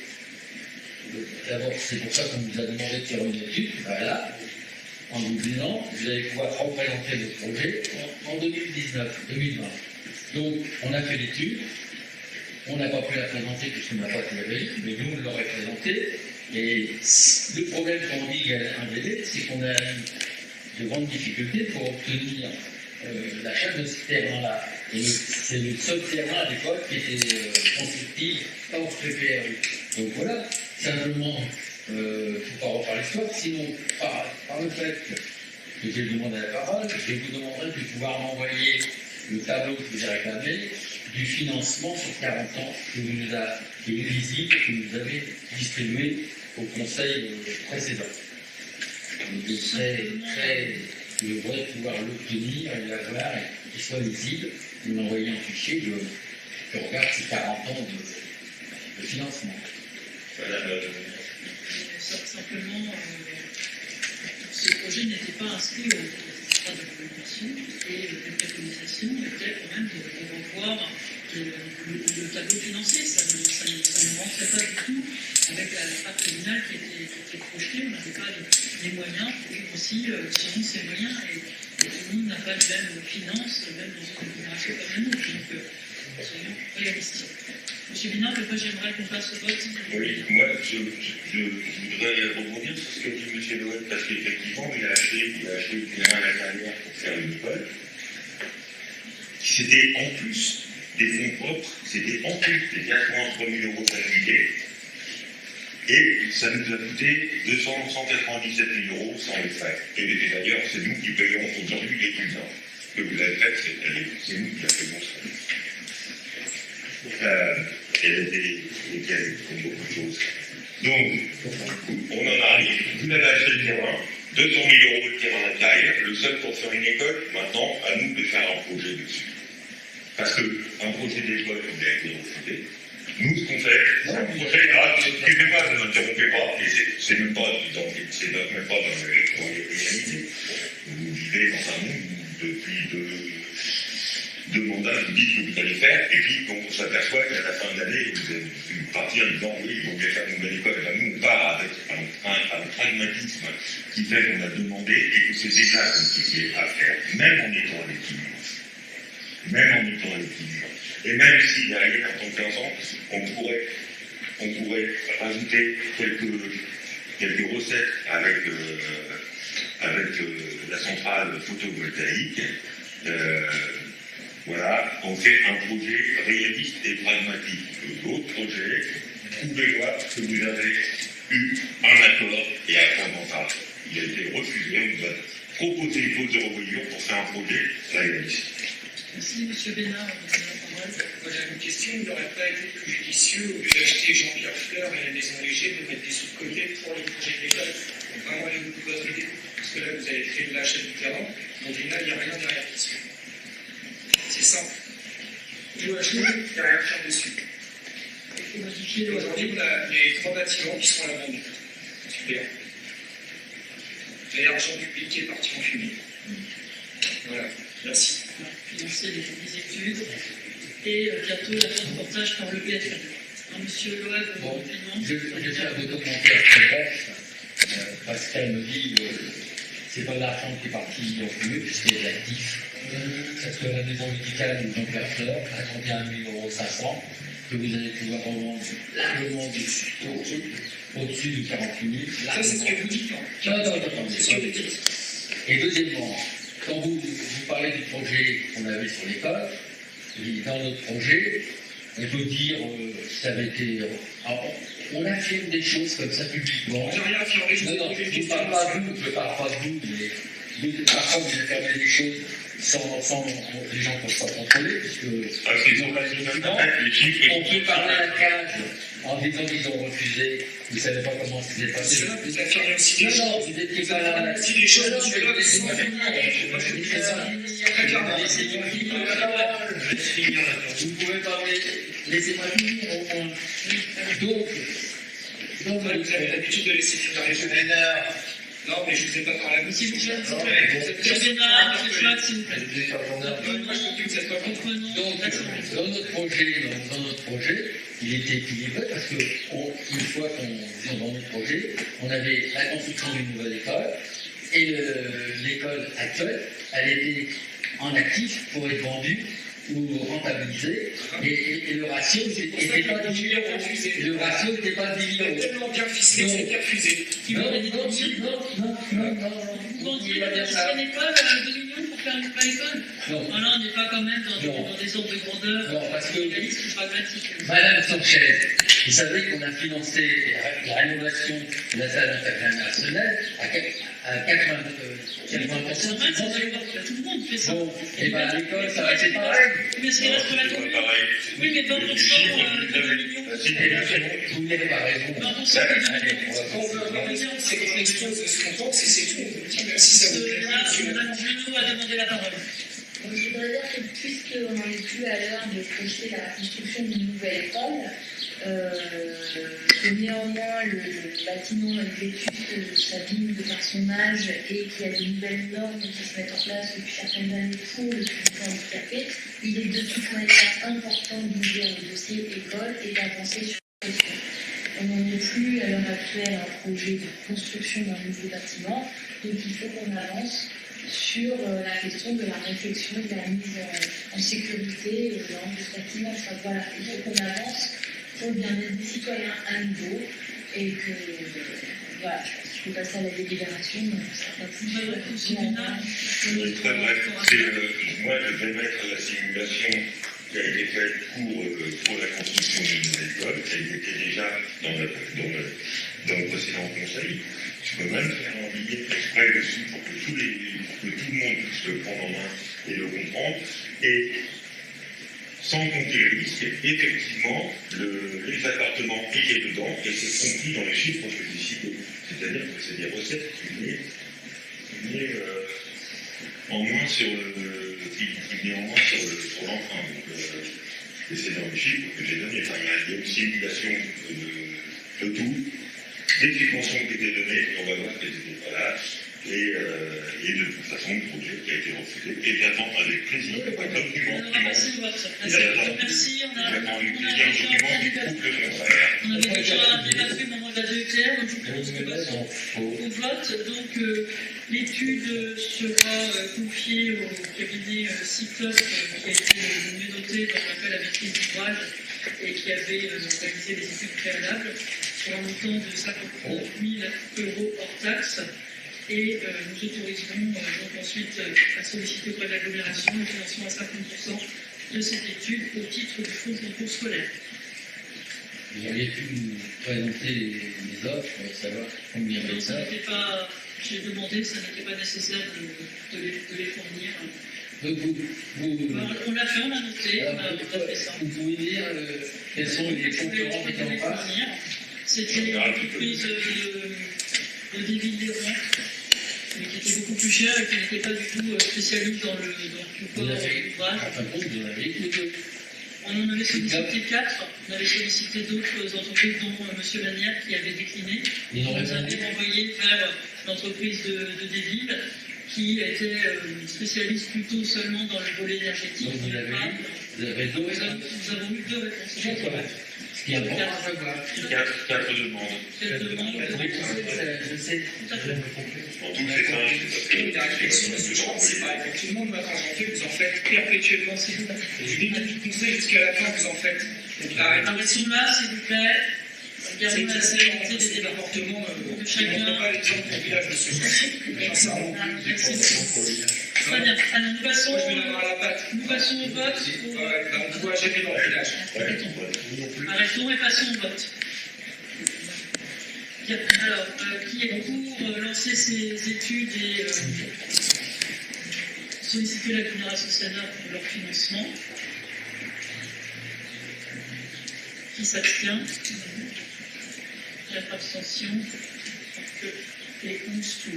D'abord, c'est pour ça qu'on nous a demandé de faire une étude. Voilà. En vous disant, vous allez pouvoir représenter votre projet en 2020. Donc, on a fait l'étude, on n'a pas pu la présenter puisqu'on n'a pas pu la vérifier, mais nous, on l'aurait présentée. Et le problème quand on dit qu'il y a un délai, c'est qu'on a eu de grandes difficultés pour obtenir l'achat de ce terrain-là. Et c'est le seul terrain à l'époque qui était constructible hors PPRU. Donc voilà, simplement. Il ne faut pas refaire l'histoire, sinon, par le fait que j'ai demandé la parole, je vous demanderai de pouvoir m'envoyer le tableau que vous avez réclamé du financement sur 40 ans qui est visible, que vous avez distribué au conseil précédent. Je voudrais pouvoir l'obtenir et l'avoir et qu'il soit lisible, vous m'envoyez un fichier, je regarde ces 40 ans de financement. Simplement, ce projet n'était pas inscrit au contrat de collaboration et les préconisations étaient quand même de revoir le tableau financier. Ça ne rentrait pas du tout avec la part communale qui était projetée. On n'avait pas les moyens pour aussi, selon ces moyens, et tout le monde n'a pas les mêmes finances, même dans une génération comme la nôtre. Donc, soyons réalistes. Monsieur Binard, j'aimerais qu'on passe au vote. Oui, moi, je voudrais rebondir sur ce que dit M. Noël, parce qu'effectivement, il a acheté le terrain à l'intérieur pour faire une école. C'était en plus des fonds propres, c'était en plus des 83 000 € d'annuité. Et ça nous a coûté 197 000 € sans les frais. Et d'ailleurs, c'est nous qui payons aujourd'hui l'étude. Que vous avez faite, c'est nous qui la payons. Et comme beaucoup de choses. Donc, on en arrive. Vous avez acheté le terrain, 200 000 € de terrain à l'intérieur, le seul pour faire une école. Maintenant, à nous de faire un projet dessus. Parce qu'un projet d'école, il a été refusé. Nous, ce qu'on fait, c'est un projet. Excusez-moi, ne m'interrompez pas, et c'est même pas dans l'électroréalité. Vous vivez dans un monde où, depuis deux mandats, vous dites ce que vous allez faire, et puis on s'aperçoit qu'à la fin de l'année, vous allez partir en disant oui, il vaut bien faire une nouvelle école. Ben, nous, on part avec un pragmatisme qui fait qu'on a demandé et que c'est déjà compliqué à faire, même en étant à l'équilibre. Et même si derrière, quand on fait ensemble, on pourrait rajouter quelques recettes avec la centrale photovoltaïque. Voilà, on fait un projet réaliste et pragmatique. L'autre projet, vous pouvez voir que vous avez eu un accord et un mental. Il a été refusé, on nous a proposé une pause de revoyure pour faire un projet réaliste. Merci, M. Bénard, vous avez la parole. Moi, j'ai une question. Il n'aurait pas été plus judicieux, au lieu d'acheter Jean-Pierre Fleur et la Maison Léger, de mettre des sous de côté pour le projet de l'école? Vraiment aller au bout de votre idée. Parce que là, vous avez fait de l'achat du terrain, mais au final, il n'y a rien derrière qui se fait. C'est simple. Il faut acheter, il n'y a rien à faire dessus. Il faut modifier aujourd'hui, on a les 3 bâtiments qui sont à la vente. Super. Et l'argent public qui est parti en fumée. Voilà. Merci. Financer les études et bientôt la fin de portage par le PFL. Monsieur Loeb, bon, je vais faire deux commentaires très brefs. Pascal me dit c'est pas l'argent qui est parti en fumée puisqu'il y a de l'actif. Parce que la maison médicale de Jean-Pierre Fleur à 31 500 € que vous allez pouvoir revendre largement au-dessus de 48 000. Ça, c'est ce que vous dites. Non. C'est ce que vous dites. Et deuxièmement, quand vous parlez du projet qu'on avait sur l'école, dans notre projet, on peut dire ça avait été. On affirme des choses comme ça publiquement. Je n'ai rien affirmé, je ne parle pas de vous, je ne parle pas de vous, mais parfois vous affirmez des choses sans les gens ne peuvent pas contrôler, puisque ils ont pas les on peut parler à la cage en disant qu'ils ont refusé, vous ne savez pas comment ça s'est passé. Cela, vous affirmez aussi des Non, non, choses. vous n'étiez pas là. Si des choses, Non, monsieur mais Locke, sont laissez-moi finir. Moi, je dis ça. Très clairement. Laissez-moi finir la parole. Vous pouvez parler. Laissez-moi finir au moins. Donc, Vous avez l'habitude de laisser finir les choses. Non, mais je ne vous ai pas parlé à vous. S'il vous plaît, Vous êtes Monsieur Bénard, Monsieur Schwartz, s'il vous plaît. Moi, je trouve que vous êtes pas bon. Reprenons Donc, l'assemblée. dans notre projet, il était équilibré parce que, une fois qu'on dans notre projet, on avait la construction d'une nouvelle école et l'école actuelle, elle était en actif pour être vendue ou rentabilisée et le ratio n'était pas de 10 000 euros. Le ratio n'était pas de 10 000 Il est euros. tellement bien ficelé, Non. c'est bien refusé. Non, non, non. Vous vendiez pouvez pas dire ça. l'ancienne école à 2 millions pour faire une nouvelle école. Non. Voilà, on n'est pas quand même Non. dans des ordres de grandeur Non, parce que réalistes ou pragmatiques. Madame Sanchez, vous savez qu'on a financé la rénovation de la salle internationale à 80%. C'est vrai, ça va voir tout le monde fait ça. Bon, et bien l'école, ça va être pareil. Mais c'est reste la commune. Oui, mais 20% de 2 millions. Vous n'avez pas raison. 20% de 2 Allez, millions. Quand on veut avoir raison, c'est qu'on expose ce qu'on pense et c'est tout. Même si ça vous plaît pas, monsieur. Madame Junot a demandé la parole. Donc, je voudrais dire que puisqu'on n'en est plus à l'heure de projeter la construction d'une nouvelle école, que néanmoins le bâtiment est vécu que s'abîme de par son âge et qu'il y a de nouvelles normes qui se mettent en place depuis certaines années pour le public handicapé, il est de toute manière important d'ouvrir le dossier école et d'avancer sur la question. On n'en est plus à l'heure actuelle à un projet de construction d'un nouveau bâtiment, donc il faut qu'on avance sur la question de la réflexion de la mise en sécurité dans ce bâtiment. Enfin, voilà, il faut qu'on avance pour le bien-être des citoyens à nouveau et que voilà, je pense qu'il faut passer à la délibération, mais ça sera pas plus Très bref, moi je vais mettre la simulation qui a été faite pour la construction d'une nouvelle école, elle était déjà dans le précédent conseil. Je peux même faire un billet exprès dessus pour que tout le monde puisse le prendre en main et le comprendre. Et sans compter le risque, effectivement, les appartements étaient dedans et c'est compris dans les chiffres que j'ai cités. C'est-à-dire que c'est des recettes qui venaient en moins sur l'emprunt. Et c'est dans les chiffres que j'ai donnés. Enfin, il y a une simulation de tout, des subventions qui étaient données, on va voir qu'elles n'étaient pas là, et de toute façon, le projet qui a été refusé. Et j'attends avec plaisir un document On qui aura montre. passé le vote. J'attends Merci, on a avec plaisir un document qui prouve le contraire. on avait déjà débattu au moment de la DETR, donc je vous propose qu'on passe au vote. Donc l'étude sera confiée au cabinet CICLOP qui a été noté dans l'appel à maîtrise d'ouvrage et qui avait réalisé les études préalables sur un montant de 59 000 € hors taxe. Et nous autoriserons donc ensuite à solliciter auprès de l'agglomération le financement à 50% de cette étude au titre du fonds de concours scolaire. Vous auriez pu nous présenter les offres, savoir combien de Donc, ça ça. n'était pas, j'ai demandé, ça n'était pas nécessaire de les fournir. Donc On l'a fait, on a noté, alors, on a fait ça. vous pouvez dire quels sont les concurrents qui étaient en face. C'était l'entreprise de Desvilles-les-Rouen, mais qui était beaucoup plus chère et qui n'était pas du tout spécialiste dans le support Vous avez, d'ouvrage. en fin de compte, vous en avez que deux. On en avait sollicité 4, on avait sollicité d'autres entreprises, dont M. Lanière qui avait décliné. Ils On n'ont nous répondu. avait envoyé vers l'entreprise de Desvilles, qui était spécialiste plutôt seulement dans le volet énergétique. Donc vous l'avez eu. Vous avez deux réponses. Nous avons eu 2 réponses. D'accord. Ce qui est important à savoir. 4 demandes. Cette demande, Je sais. tout à fait. En tout, c'est simple, c'est parce Et la réflexion, parce que je crois que c'est pas effectivement de votre argenté, vous en faites perpétuellement, s'il vous plaît. Du début du conseil jusqu'à la fin, vous en faites. Donc Arrêtons-là, s'il vous plaît. c'est Gardons la exactement sérénité des des débats. comportements. Que Je ne chacun. montre pas l'exemple du village, monsieur. Ça, on- Merci beaucoup. Très bien. Alors, Moi, je vais l'avoir à la patte. nous passons au vote. Ouais, bah, on ne voit jamais dans le village. Arrêtons et passons au vote. Bien. Alors, qui est pour lancer ces études et solliciter l'agglomération Sénat pour leur financement? Qui Qui s'abstient? 4 abstentions. Et 11 pour.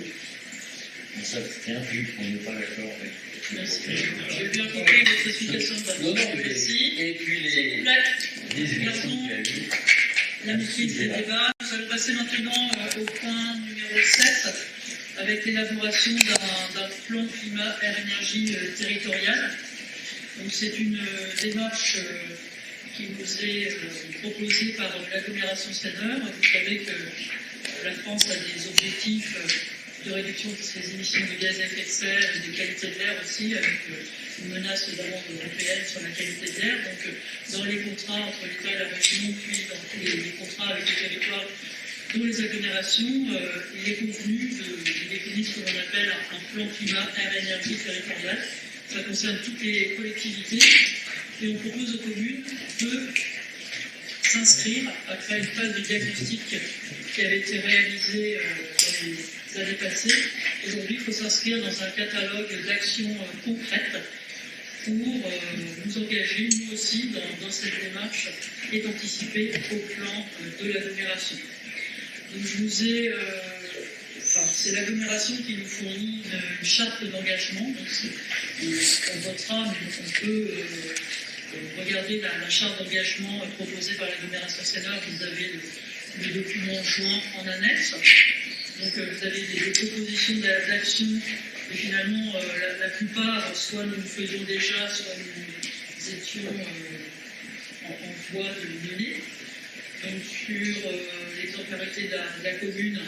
On s'abstient vu qu'on n'est pas d'accord avec. Merci. J'ai bien compris votre explication de vote. Non, non, mais Merci. et puis S'il vous plaît, les élections qu'il y a eu. la maîtrise des débats. Nous allons passer maintenant au point numéro 7, avec l'élaboration d'un plan climat air énergie territorial. Donc c'est une démarche qui nous est proposée par l'agglomération Senneur. Vous savez que la France a des objectifs de réduction de ses émissions de gaz à effet de serre et de qualité de l'air aussi, avec une menace notamment européenne sur la qualité de l'air. Donc dans les contrats entre l'État et la région, puis dans tous les contrats avec les territoires, dont les agglomérations, il est convenu de définir ce que l'on appelle un plan climat air-énergie territorial. Ça concerne toutes les collectivités et on propose aux communes de s'inscrire après une phase de diagnostic qui avait été réalisée dans les années passées. Aujourd'hui, il faut s'inscrire dans un catalogue d'actions concrètes pour nous engager, nous aussi, dans cette démarche et d'anticiper au plan de l'agglomération. Donc, je vous ai... c'est l'agglomération qui nous fournit une charte d'engagement. On votera, mais on peut regarder la charte d'engagement proposée par l'agglomération Senneur. Vous avez le document joint en annexe. Donc vous avez des propositions d'action, et finalement la plupart, soit nous le faisions déjà, soit nous étions en voie de le mener. Donc sur l'exemplarité de la commune,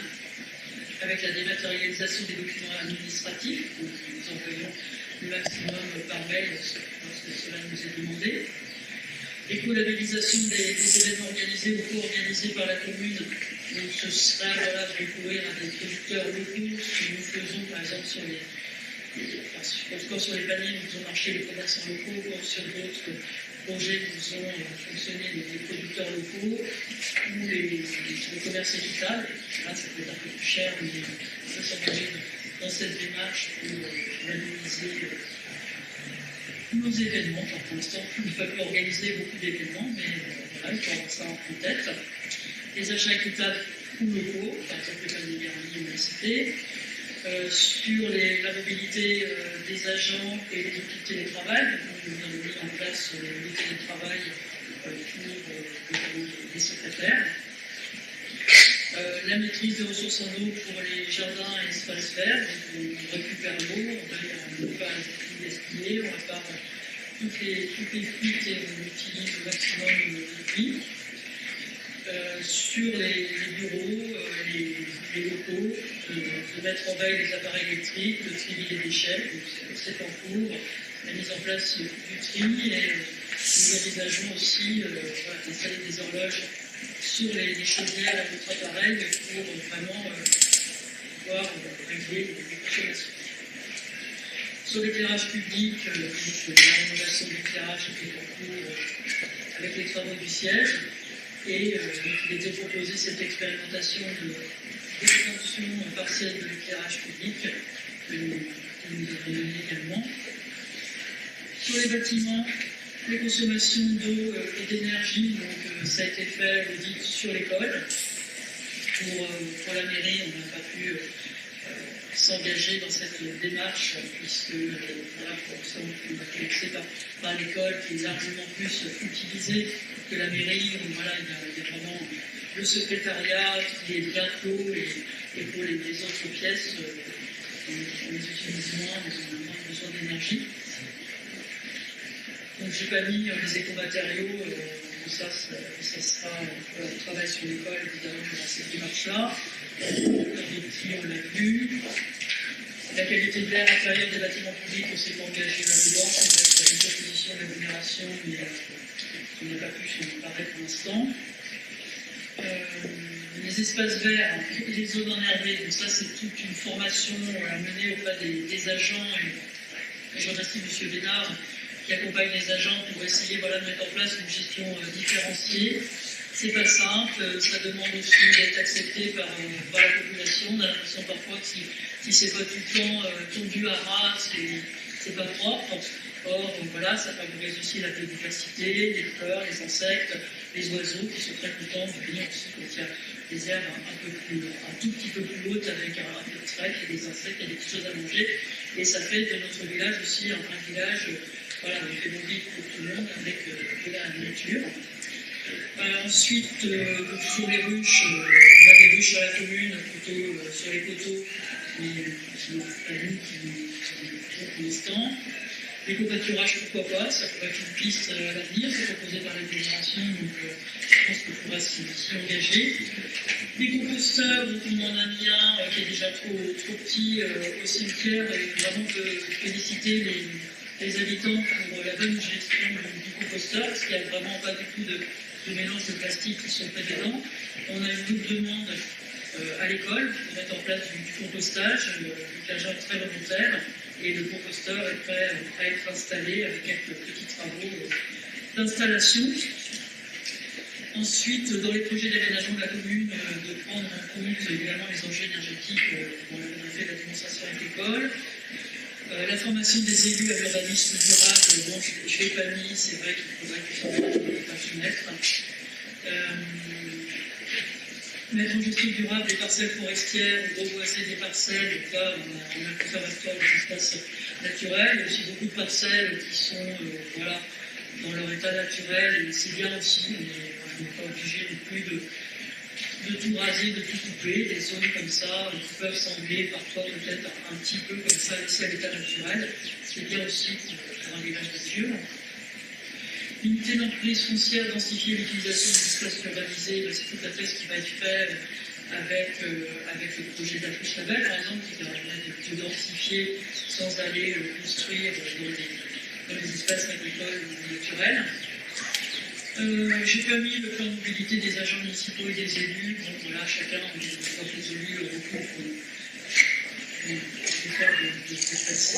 avec la dématérialisation des documents administratifs, nous envoyons le maximum par mail lorsque cela nous est demandé. Éco-labellisation des événements organisés ou co-organisés par la commune. Donc ce sera de recourir à des producteurs locaux, ce que nous faisons par exemple sur les paniers, nous faisons marcher les commerçants locaux, comme sur d'autres projets, nous faisons fonctionner les producteurs locaux ou le commerce équitable. Là, ça peut être un peu plus cher, mais on peut s'engager dans cette démarche pour labelliser nos événements. Enfin, pour l'instant, on ne peut plus organiser beaucoup d'événements, mais voilà, il faut avoir ça en tête. Les achats équitables ou locaux, par exemple le panier garni, on l'a cité. Sur la mobilité des agents et les outils de télétravail, on vient de mettre en place le télétravail pour les secrétaires. La maîtrise des ressources en eau pour les jardins et espaces verts, donc on récupère l'eau, on ne va pas les gaspiller, on répare toutes les fuites et on utilise au maximum les puits. Sur les bureaux, les locaux, de mettre en veille les appareils électriques, de trier les déchets, c'est en cours, la mise en place du tri et nous envisageons aussi d'installer des horloges sur les chaudières et d'autres appareils pour vraiment pouvoir régler les consommations. Sur l'éclairage public, la rénovation de l'éclairage qui est en cours avec les travaux du siège. Et il était proposé cette expérimentation d'extension partielle de l'éclairage public que nous avons menée également. Sur les bâtiments, les consommations d'eau et d'énergie, donc ça a été fait l'audit sur l'école. Pour la mairie, on n'a pas pu s'engager dans cette démarche puisque pour l'instant on a commencé par l'école qui est largement plus utilisée que la mairie, où voilà, il y a vraiment le secrétariat qui est bientôt et pour les autres pièces, on les utilise moins, mais on a moins besoin d'énergie. Donc j'ai pas mis les écomatériaux, ça sera le travail sur l'école, évidemment, dans cette démarche-là. On l'a vu. La qualité de l'air intérieur des bâtiments publics, on s'est engagé là-dedans, c'est une proposition d'agglomération, mais on n'a pas pu s'en emparer pour l'instant. Les espaces verts et les zones enherbées, donc ça c'est toute une formation à mener auprès des agents. Et je remercie M. Bénard qui accompagne les agents pour essayer de mettre en place une gestion différenciée. C'est pas simple, ça demande aussi d'être accepté par la population. On a l'impression parfois que si c'est pas tout le temps tendu à ras, c'est pas propre. Or, voilà, ça favorise aussi la biodiversité, les fleurs, les insectes, les oiseaux qui sont très contents de venir aussi quand il y a des herbes un tout petit peu plus hautes avec un peu de trèfle et des insectes et des petites choses à manger. Et ça fait de notre village aussi un village, voilà, on fait bon vivre pour tout le monde avec de la nature. Ensuite, sur les ruches, on a des ruches sur la commune, plutôt sur les coteaux, qui pour l'instant. L'éco-pâturage, pourquoi pas, ça pourrait être une piste à l'avenir, c'est proposé par les fédérations, donc je pense qu'on pourra s'y engager. Les composteurs, donc on en a mis un qui est déjà trop petit au cimetière, et vraiment de féliciter les habitants pour la bonne gestion du composteur, parce qu'il n'y a vraiment pas du tout de mélange de plastique qui sont faits dedans. On a une double demande à l'école pour mettre en place du compostage, l'agent est très volontaire, et le composteur est prêt à être installé avec quelques petits travaux d'installation. Ensuite, dans les projets d'aménagement de la commune, de prendre en compte évidemment les enjeux énergétiques, on a fait la démonstration avec l'école. La formation des élus à l'urbanisme durable, bon, je l'ai pas mis, c'est vrai qu'il faudrait que ça soit mettre. Mettre en gestion durable les parcelles forestières, reboiser des parcelles, donc là on a le conservatoire des espaces naturels, il y a aussi beaucoup de parcelles qui sont voilà, dans leur état naturel, et c'est bien aussi, on n'est pas obligé non plus de tout raser, de tout couper, des zones comme ça qui peuvent sembler parfois peut-être un petit peu comme ça laissées à l'état naturel, c'est bien aussi pour un village nature. Limiter l'emprise foncière, densifier l'utilisation des espaces urbanisés, c'est tout à fait ce qui va être fait avec le projet d'Afriche Label, par exemple, qui permet de densifier sans aller construire dans les espaces agricoles ou naturels. J'ai pas mis le plan de mobilité des agents municipaux et des élus. Donc voilà, chacun, les élus recourent pour faire de déplacer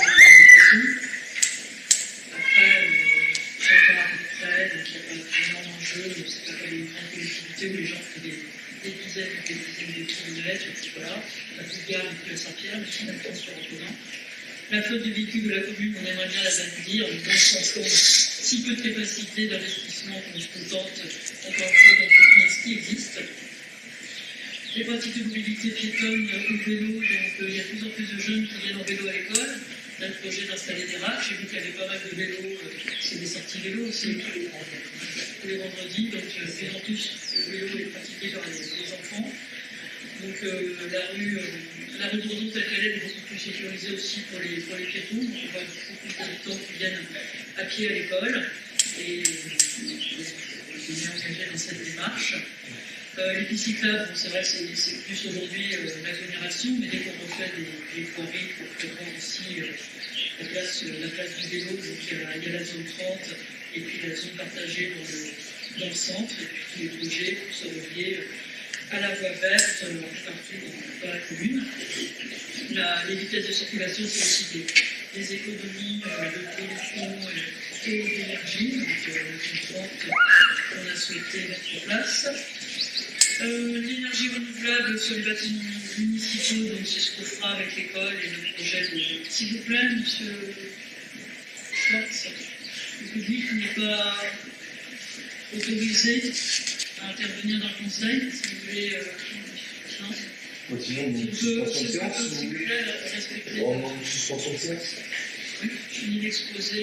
Après, chacun à peu près, donc il n'y a pas vraiment d'enjeu, c'est pas une grande collectivité où les gens font des dizaines de kilomètres, voilà. La petite gare depuis Saint-Pierre, mais sinon, le transport en commun. La flotte de véhicules de la commune, on aimerait bien la bâtir, dans le sens où si peu de capacité d'investissement qu'on se contente, encore une fois, d'entretenir ce qui existe. Les pratiques de mobilité piétonne au vélo, donc il y a de plus en plus de jeunes qui viennent en vélo à l'école. Là, le projet d'installer des racks, j'ai vu qu'il y avait pas mal de vélos, c'est des sorties vélo aussi, tous les vendredis, donc de plus en plus, le vélo est pratiqué par les enfants. Donc la rue de Redon telle qu'elle est beaucoup plus sécurisée aussi pour les piétons. Donc on voit beaucoup d'habitants qui viennent à pied à l'école et on est engagé dans cette démarche. Les pistes cyclables, bon, c'est vrai que c'est plus aujourd'hui l'agglomération, mais dès qu'on refait des voiries pour prévoir aussi la place du vélo, donc il y a la zone 30 et puis la zone partagée dans le centre, et puis tous les projets pour se relier à la voie verte partout dans la commune. Les vitesses de circulation, c'est aussi des économies de production et d'énergie, donc une 30 qu'on a souhaité mettre en place. L'énergie renouvelable sur les bâtiments municipaux, donc c'est ce qu'on fera avec l'école et le projet de... S'il vous plaît, monsieur Schwartz, le public n'est pas autorisé à intervenir dans le conseil, si vous voulez... non. Sinon, une suspension de séance, si vous voulez. Une suspension de séance. Oui, je finis d'exposer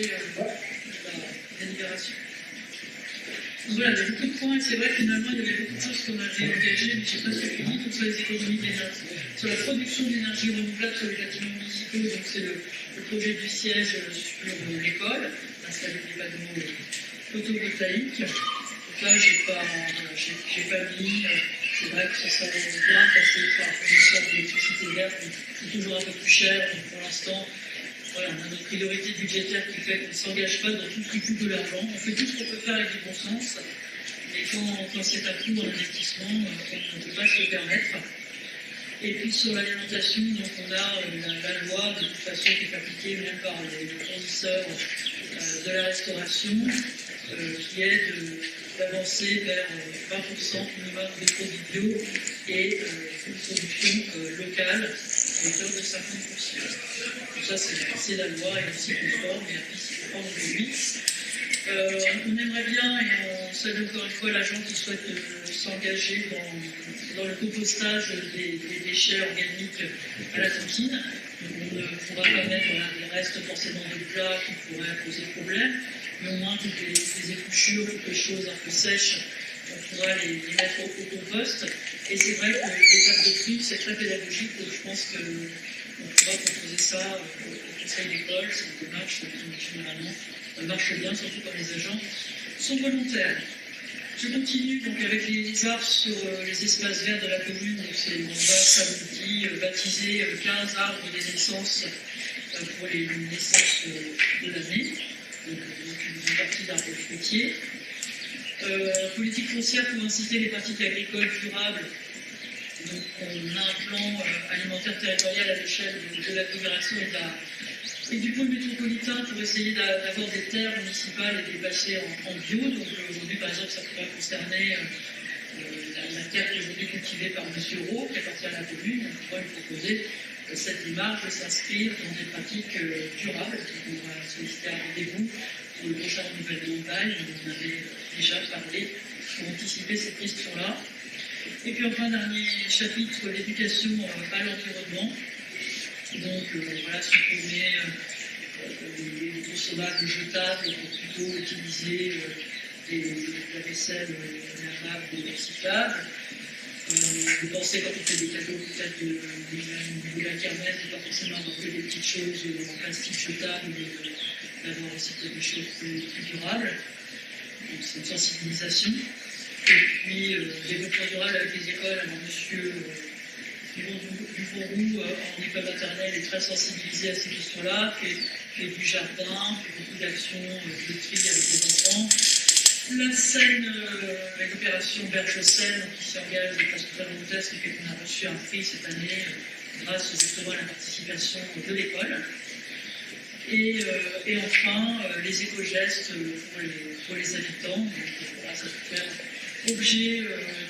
la libération. Donc voilà, il y a beaucoup de points, et c'est vrai que finalement, il y avait beaucoup de choses qu'on avait engagées, mais je ne sais pas si c'est fini, donc sur les économies d'énergie, sur la production d'énergie renouvelable sur les bâtiments municipaux, donc c'est le projet du siège sur l'école, installer des panneaux photovoltaïques. Donc là, j'ai pas mis, c'est vrai que ça serait bien passer par un fournisseur d'électricité verte, mais c'est toujours un peu plus cher, donc pour l'instant, voilà, on a notre priorité budgétaire qui fait qu'on ne s'engage pas dans tout ce qui coûte de l'argent. On fait tout ce qu'on peut faire avec du bon sens, mais quand c'est un coût dans l'investissement, on ne peut pas se le permettre. Et puis sur l'alimentation, donc on a la loi de toute façon qui est appliquée même par les fournisseurs de la restauration, qui est d'avancer vers 20% minimum des produits bio et une production locale à hauteur de 50%. tout ça, c'est la loi et aussi conforme et applicable aujourd'hui. On aimerait bien, et on salue encore une fois l'agent qui souhaite s'engager dans le compostage des déchets organiques à la cantine. On ne pourra pas mettre des restes forcément de plats qui pourraient poser problème, mais au moins toutes les épluchures, toutes les choses un peu sèches, on pourra les mettre au compost. Et c'est vrai que l'étape de tri, c'est très pédagogique, donc je pense qu'on pourra proposer ça au conseil d'école. C'est une démarche qui généralement marche bien, surtout quand les agents sont volontaires. Je continue donc avec les arbres sur les espaces verts de la commune. C'est on va samedi baptiser 15 arbres des naissances pour les naissances de l'année. Donc une partie d'arbres fruitiers. Politique foncière pour inciter les pratiques agricoles durables. Donc on a un plan alimentaire territorial à l'échelle de l'agglomération et du pôle métropolitain pour essayer d'avoir des terres municipales et de les passer en bio. Donc aujourd'hui, par exemple, ça pourrait concerner la terre qui est aujourd'hui cultivée par M. Roux, qui appartient à la commune. On pourrait lui proposer cette démarche de s'inscrire dans des pratiques durables. On va solliciter un rendez-vous pour le prochain renouvellement de bail. On en avait déjà parlé pour anticiper cette question-là. Et puis enfin, dernier chapitre, l'éducation à l'environnement. Donc voilà, supprimer les consommables jetables pour plutôt utiliser la vaisselle lavable et recyclable. Vous pensez quand on fait des cadeaux peut-être de la kermesse, de pas forcément avoir que des petites choses en plastique jetable, mais d'avoir aussi des choses plus durables. Donc c'est une sensibilisation. Et puis développement durable avec les écoles. Alors monsieur Dufourou, en école maternelle, est très sensibilisé à ces questions-là, fait du jardin, fait beaucoup d'actions de tri avec les enfants. La Seine, avec l'opération Berge Seine, qui s'engage de façon très volontaire, ce qui fait qu'on a reçu un prix cette année grâce justement à la participation de l'école. Et enfin, les éco-gestes pour les habitants. Donc, voilà, ça peut faire objet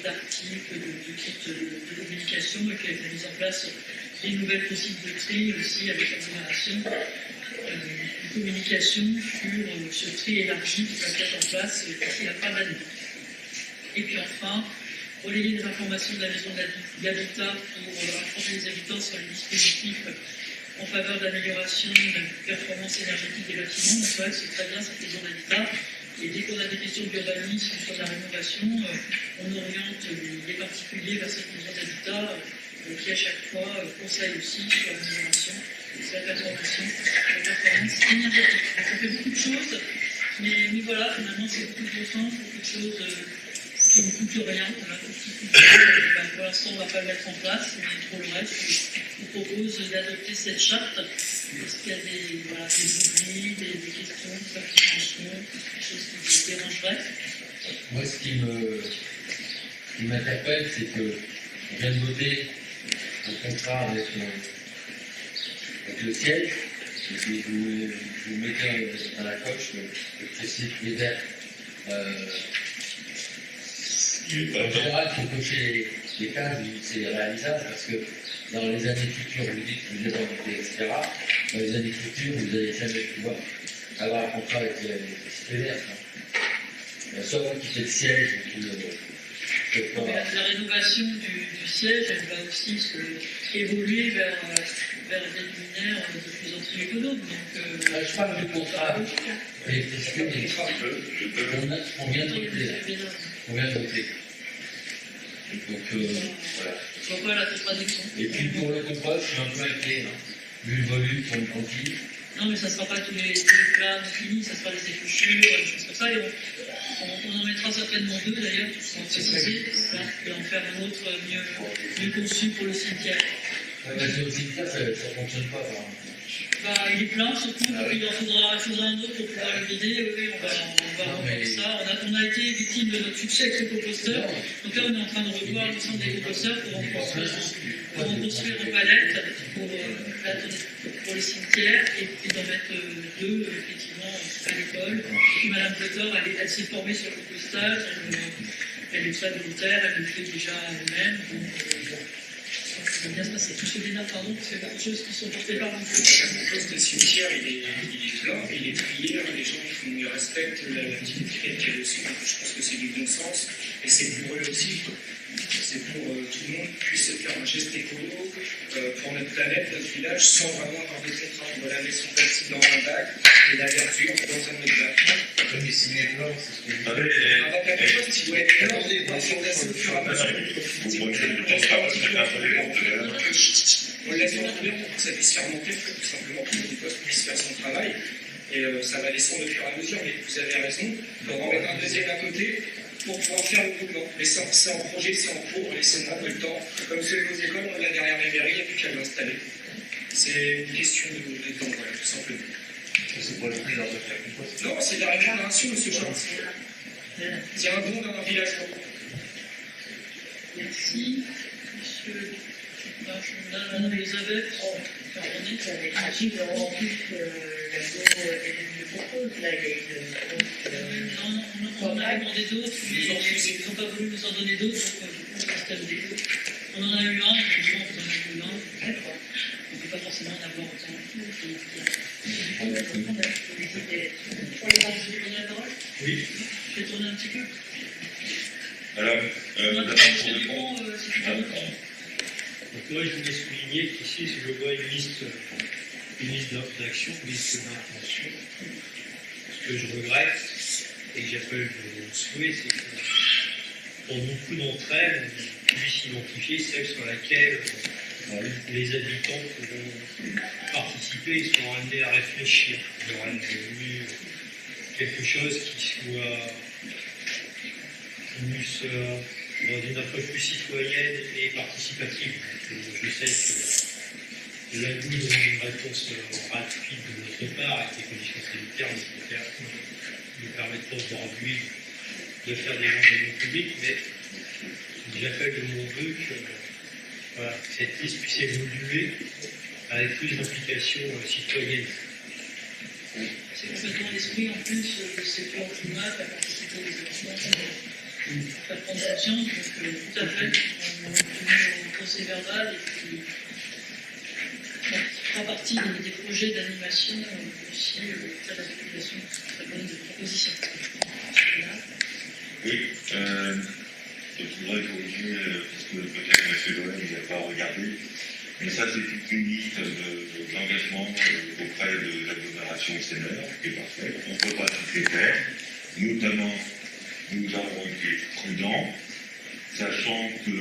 d'articles, de kits de communication, et puis avec la mise en place des nouvelles possibles de tri aussi avec l'agglomération, de communication sur ce tri élargi qui va être en place d'ici la fin de l'année. Et puis enfin, relayer les informations de la maison d'habitat pour informer les habitants sur les dispositifs en faveur de l'amélioration de la performance énergétique des bâtiments. Donc, ouais, c'est très bien cette maison d'habitat. Et dès qu'on a des questions d'urbanisme, sur de la rénovation, on oriente les particuliers vers cette maison d'habitat qui à chaque fois conseille aussi sur l'amélioration, sur la performance énergétique. Donc ça fait beaucoup de choses, mais voilà, finalement c'est beaucoup de bon sens, beaucoup de choses qui ne coûtent rien. Voilà, pour l'instant on ne va pas le mettre en place, mais pour le reste, je vous propose d'adopter cette charte. Est-ce qu'il y a des oublis, des questions, des appréhensions, des choses qui vous dérangeraient? Moi, ce qui m'interpelle, c'est qu'on vient de voter un contrat avec le siège, et puis vous mettez dans la coche le précis des verts. En général, il faut cocher les cases où c'est réalisable, parce que dans les années futures, vous dites que vous êtes invité, etc. Dans les années futures, vous n'allez jamais pouvoir avoir un contrat avec les verts. Soit vous quittez le siège, la rénovation du siège, elle va aussi évoluer vers des luminaires de plus en plus économes. Donc, je parle du contrat. Mais on vient de voter. Donc voilà. Je vois pas la contradiction. Et puis pour le compost, je suis un peu inquiet. Vu le volume pour une cantine. Non, mais ça ne sera pas tous les plats finis, ça sera les épluchures, des choses comme ça. Et on en mettra certainement deux d'ailleurs, pour s'en préciser, et en faire un autre mieux conçu pour le cimetière. Le cimetière, ça ne fonctionne pas. Il est plein, surtout, donc il faudra un autre pour pouvoir le vider. Oui, on va revoir ça. On a été victime de notre succès avec ce composteur. Donc là, on est en train de revoir l'ensemble des composteurs pour en construire en palette pour les cimetières et puis d'en mettre deux, effectivement, à l'école. Et puis Mme Potter, elle s'est formée sur le compostage. Elle est très volontaire, elle le fait déjà elle-même. Donc, va bien se passer. Monsieur Bénard, pardon, parce qu'il y a beaucoup de choses qui sont portées par vous. Le poste de cimetière, il est plein, il est prié, les gens ils respectent l'activité qu'elle aussi, donc je pense que c'est du bon sens, et c'est pour eux aussi, c'est pour tout le monde puisse faire un geste écolo pour notre planète, notre village, sans vraiment avoir de contraintes. Voilà, laisser son plastique dans un bac et la verdure dans un autre bac. Mais s'il est blanc, c'est ce que je Un bac à compost, il doit être blanc, on va s'entasser au fur et à mesure. On le laisse entouré pour que ça puisse faire monter, tout simplement pour que le compost puisse faire son travail. Et ça va descendre au fur et à mesure, mais vous avez raison, on va en mettre un deuxième à côté pour pouvoir faire le mouvement. Mais c'est en projet, c'est en cours, laissez-moi le temps. Comme c'est vos écoles, on l'a derrière les mairies, il n'y a plus qu'à l'installer. C'est une question de temps, voilà, tout simplement. c'est pas le prix dans faire compost. Non, c'est de la régénération, monsieur Charles. C'est un don dans un village. Merci. Monsieur Madame Elisabeth, pardonnez. J'avais dit en plus elle me propose, là, il y a une... Non, on en a demandé d'autres, mais ils n'ont pas voulu nous en donner d'autres, donc du coup, on reste à l'idée. On en a eu un, mais bon, on en a eu un. D'accord. On ne peut pas forcément en avoir autant. Pour les gens qui ont la parole. Oui. Je vais tourner un petit peu. Alors, Monsieur d'abord, Dupont, si tu veux. Donc moi, je voulais souligner qu'ici, je vois une liste d'actions, une liste d'intentions. Ce que je regrette et que j'appelle le souhait, c'est que pour beaucoup d'entre elles, on puisse identifier celle sur laquelle les habitants pourront participer et seront amenés à réfléchir. Il y aura devenu quelque chose qui soit plus dans une approche plus citoyenne et participative. Je sais que la goût de une réponse rapide de notre part, avec les conditions sanitaires, ne permettent pas aujourd'hui de faire des rendez-vous publics, mais j'appelle de mon vœu que voilà, cette liste puisse évoluer avec plus d'implication citoyenne. C'est complètement l'esprit en plus de ces plans climat, la participation des habitants, faire prendre conscience, donc tout à fait, on met au procès verbal et puis ça fera partie des projets d'animation aussi auprès de la population, très bonne proposition. oui, je voudrais corriger, parce que peut-être M. Loën n'a pas regardé, mais ça c'est toute une liste d'engagements auprès de l'agglomération Sénère, qui est parfaite. On ne peut pas tout les faire, notamment nous avons été prudents, sachant que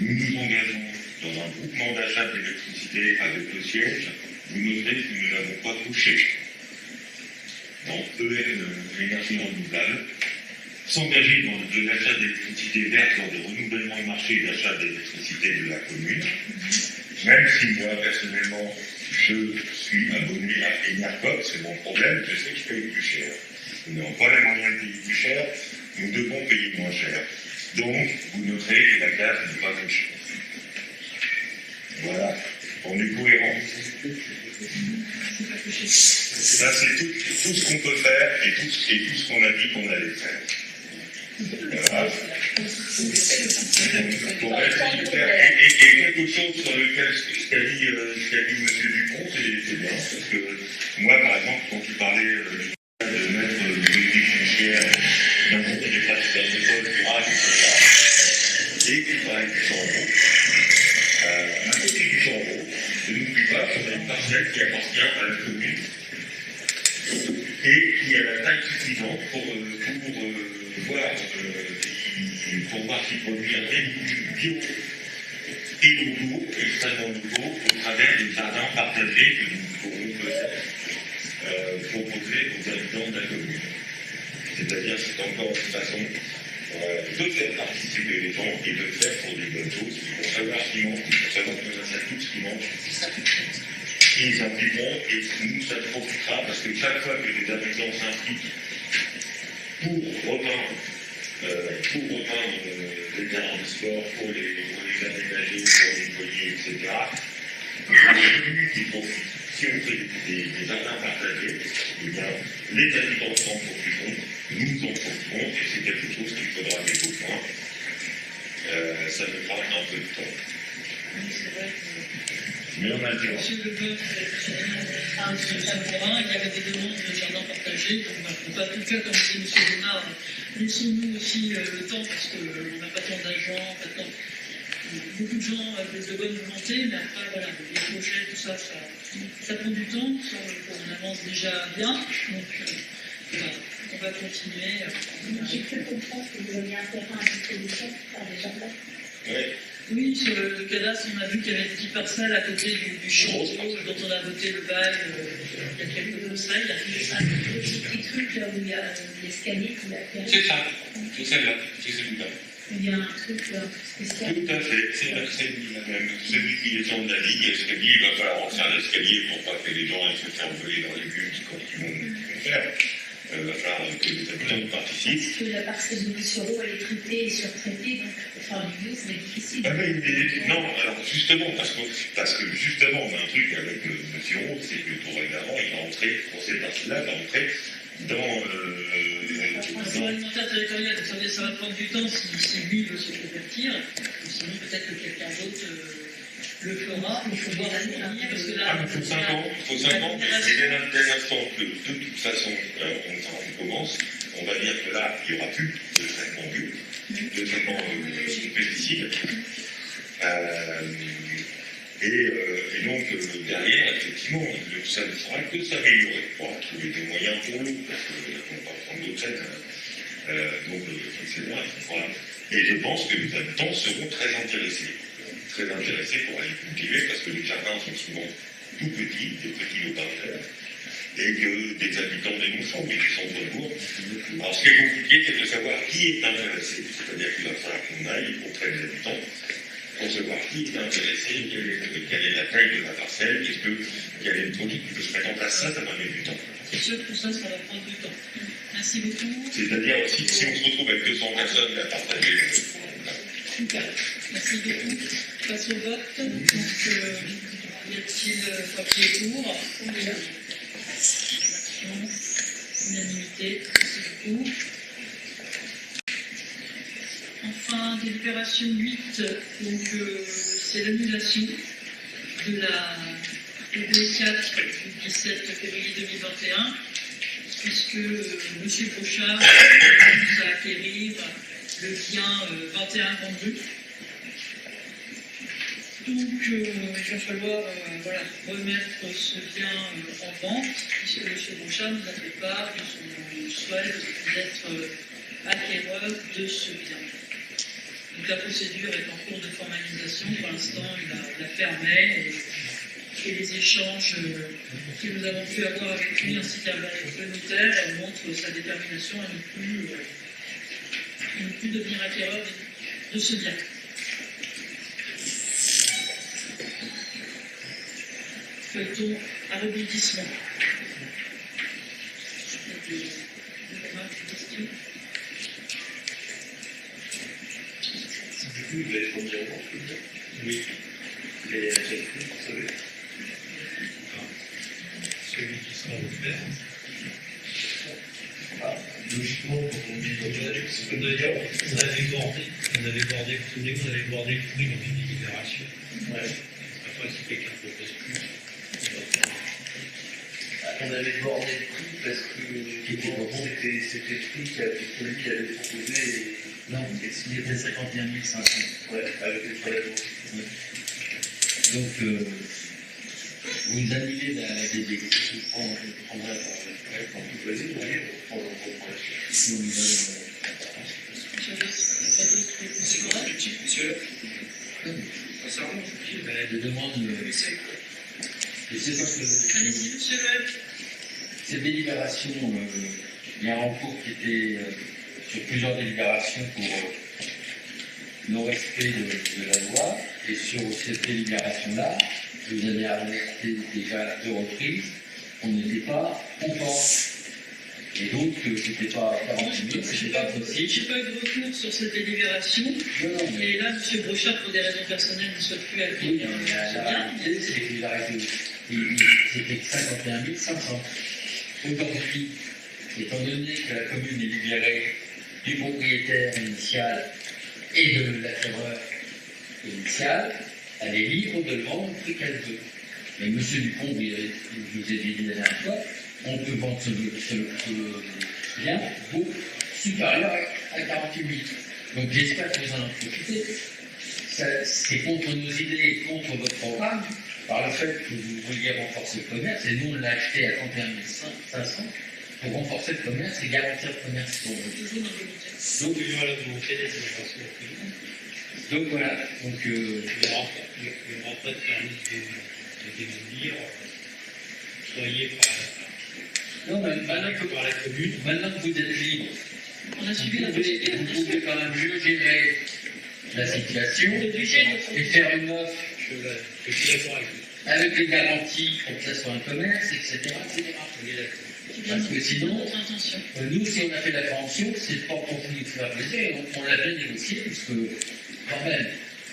nous nous engageons dans un groupement d'achat d'électricité avec le siège. Vous noterez que nous n'avons pas touché dans l'énergie renouvelable, s'engager dans de l'achat d'électricité verte lors de renouvellement de marché d'achat d'électricité de la commune, même si moi, personnellement, je suis abonné à Enercop, c'est mon problème, je sais que je paye plus cher. Nous n'avons pas les moyens de payer plus cher, nous devons payer moins cher. Donc, vous noterez que la gaz n'est pas touchée. Voilà, on est cohérent. Ça, c'est tout ce qu'on peut faire et tout ce qu'on a dit qu'on allait faire. Voilà. Pour rester clair. Et quelque chose sur lequel ce qu'a dit M. Dupont, c'est bien, parce que moi, par exemple, quand tu parlais de mettre une politique foncière, d'inventer des pratiques agricoles durables, etc., et tu parlais du Chambeau. À côté du Chambeau, ne n'oublie pas qu'on a une parcelle qui appartient à la commune et qui a la taille suffisante pour voir s'y produire des bio et locaux, extrêmement locaux, au travers des jardins partagés que nous pourrons peut-être proposer aux habitants de la commune. C'est-à-dire, c'est encore une façon de faire participer les gens et de le faire pour des bonnes choses, pour savoir ce qui manque, pour savoir que ça coûte ce qui manque. Ils s'impliqueront et nous, ça profitera parce que chaque fois que les habitants s'impliquent pour repeindre les terrains de sport, pour les aménager, pour les nettoyer, etc., c'est la commune qui profite. Si on fait des jardins partagés, eh bien, les habitants s'en profiteront, nous en profiterons, et c'est quelque chose qu'il faudra mettre au point. Ça mettra un peu de temps. Oui, c'est vrai que Mais on a le droit. Monsieur Leboeuf a été sur le terrain, il y avait des demandes de jardin partagé. Donc, voilà. En tout cas, comme disait Monsieur Lénard, laissons-nous aussi le temps, parce qu'on n'a pas tant d'argent, pas tant. Beaucoup de gens de bonne volonté, mais après, voilà, les projets, tout ça, ça prend du temps. Ça, on avance déjà bien. Donc, voilà, on va continuer. J'ai cru comprendre que vous aviez un terrain à disposition pour faire des jardins. Ouais. Oui, sur le cadastre, on a vu qu'il y avait des petites parcelles à côté du champ dont on a voté le bail il y a quelques conseils. Un petit truc là où il y a l'escalier qui va faire. C'est ça, c'est celle-là, c'est celui-là. Il y a un truc spécial. Tout à fait, c'est celui-là même. Celui qui est en avis, l'escalier, il va falloir refaire l'escalier pour pas que les gens aillent se faire voler dans les buts quand ils vont faire. Il va falloir que les habitants participent. Parce que la parcelle de M. Roux, elle est traitée et surtraitée, donc pour faire du bio, c'est difficile. Ah mais non, alors justement, parce que justement, on a un truc avec M. Roux, c'est que dorénavant, il va entrer, pour cette partie-là, il va entrer dans L'agroalimentaire territorial, ça va prendre du temps si lui veut se convertir, sinon peut-être que quelqu'un d'autre le fera. Il faut voir l'avenir, parce que là. Ah, il faut 5 ans, et dès l'instant que de toute façon on commence, on va dire que là, il n'y aura plus de traitement bio, de traitement pesticides. Et donc, derrière, effectivement, ça ne fera que s'améliorer. On va trouver des moyens pour l'eau, parce qu'on va prendre d'autres aides. Donc, etc. Voilà. Et je pense que les habitants seront très intéressés pour aller cultiver, parce que les jardins sont souvent tout petits, des petits lopins, et que des habitants des monts mais des centres-bourgs. Alors, ce qui est compliqué, c'est de savoir qui est intéressé. C'est-à-dire qu'il va falloir qu'on aille auprès des habitants pour savoir qui est intéressé, quelle est la taille de la parcelle, quel est le produit qui peut se mettre en place. Ça va mettre du temps. C'est sûr que tout ça, ça va prendre du temps. Merci beaucoup. C'est-à-dire aussi, si on se retrouve avec 200 personnes à partager. Super. Merci beaucoup. Je passe au vote. Donc, y a-t-il papier pour? Unanimité. Merci beaucoup. Enfin, délibération 8, donc c'est l'annulation de la EB4 du 17 février 2021, puisque M. Brochard nous a acquérir le bien 21-22. Donc, il va falloir remettre ce bien en vente, puisque M. Brochard nous a fait part de son souhait d'être acquéreur de ce bien. Donc la procédure est en cours de formalisation. Pour l'instant, il a fermé et les échanges que nous avons pu avoir avec lui ainsi qu'avec le notaire montrent sa détermination à ne plus devenir acquéreur de ce bien. Fait-on un rebondissement? Des questions? Du coup, il va être remis en vente, oui. Mais à quel prix, vous savez? Celui qui sera offert. Logiquement, quand on dit On avait bordé le prix dans une délibération. Ouais. Après, si quelqu'un ne propose plus, on avait bordé le prix parce que c'était le prix que lui avait proposé. Non, il était 51 500. Ouais, avec les prélèvements. Donc, vous annulez la DD. Je prendrai Vas-y, on prend en compte. C'est quoi l'objectif, monsieur? Sincèrement, je vous dis, de demande. Je sais pas que. Allez-y, monsieur Loeb. Cette délibération, il y a un recours qui était sur plusieurs délibérations pour le respect de la loi. Et sur cette délibération-là, vous avez alerté déjà à 2 reprises qu'on n'était pas content. Et donc, c'était pas 40 000, c'était pas possible. Je n'ai pas eu de recours sur cette délibération. Non, mais Et là, M. Brochard, pour des raisons personnelles, ne souhaite plus accueillir oui, ce la bien. réalité, c'est qu'il a arrêté. C'était 51 500. Aujourd'hui, étant donné que la commune est libérée du propriétaire initial et de l'acquéreur initial, Elle est libre de le vendre au prix qu'elle veut. Mais M. Dupont, vous nous avez dit la dernière fois, on peut vendre ce bien beaucoup supérieur à 48 000. Donc j'espère que vous en profitez. C'est contre nos idées et contre votre programme, par le fait que vous vouliez renforcer le commerce, et nous on l'a acheté à 31 500 pour renforcer le commerce et garantir le commerce pour vous. Donc, il y aura la volonté d'être Donc voilà, donc il n'y aura pas de permis de démolir, soyez non, mais par la commune. maintenant que vous êtes libre, On a suivi la vous pouvez quand même mieux gérer la situation et faire une offre Je suis d'accord avec vous. avec les garanties pour que ça soit un commerce, etc. On est d'accord. Parce que sinon, notre intention. nous, si on a fait la prévention, c'est pas pour nous faire plaisir, on l'a bien négocié, puisque quand même,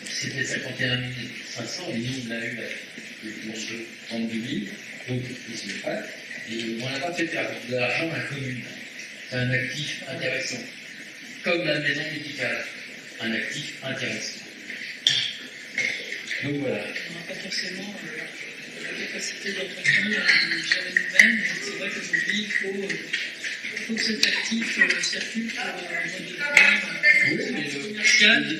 c'était 51 500 et nous, on a eu pour ce 32 000, donc c'est pas. Et on n'a pas fait perdre de l'argent à la commune. C'est un actif intéressant. Comme la maison médicale. Un actif intéressant. Donc voilà. On n'a pas forcément la capacité d'entretenir gérer nous-mêmes, mais c'est vrai qu'aujourd'hui, il faut que cet actif circule pour un mode de vie commercial. Il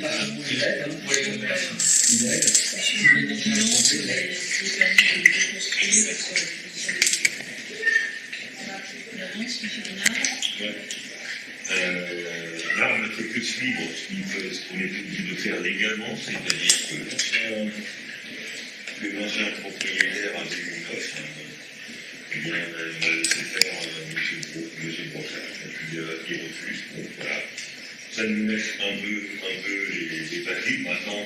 aide, pour les commerces. Il aide. Je suis vigilant sur les permis de construire, sur la définition des on avance, M. Guinard. Là, on ne fait que suivre ce qu'on est obligé de faire légalement, c'est-à-dire que l'ancien propriétaire avait une offre, eh bien, on a laissé faire M. Brochard, et puis il refuse. Bon, voilà. Ça nous laisse un peu les papiers. Maintenant,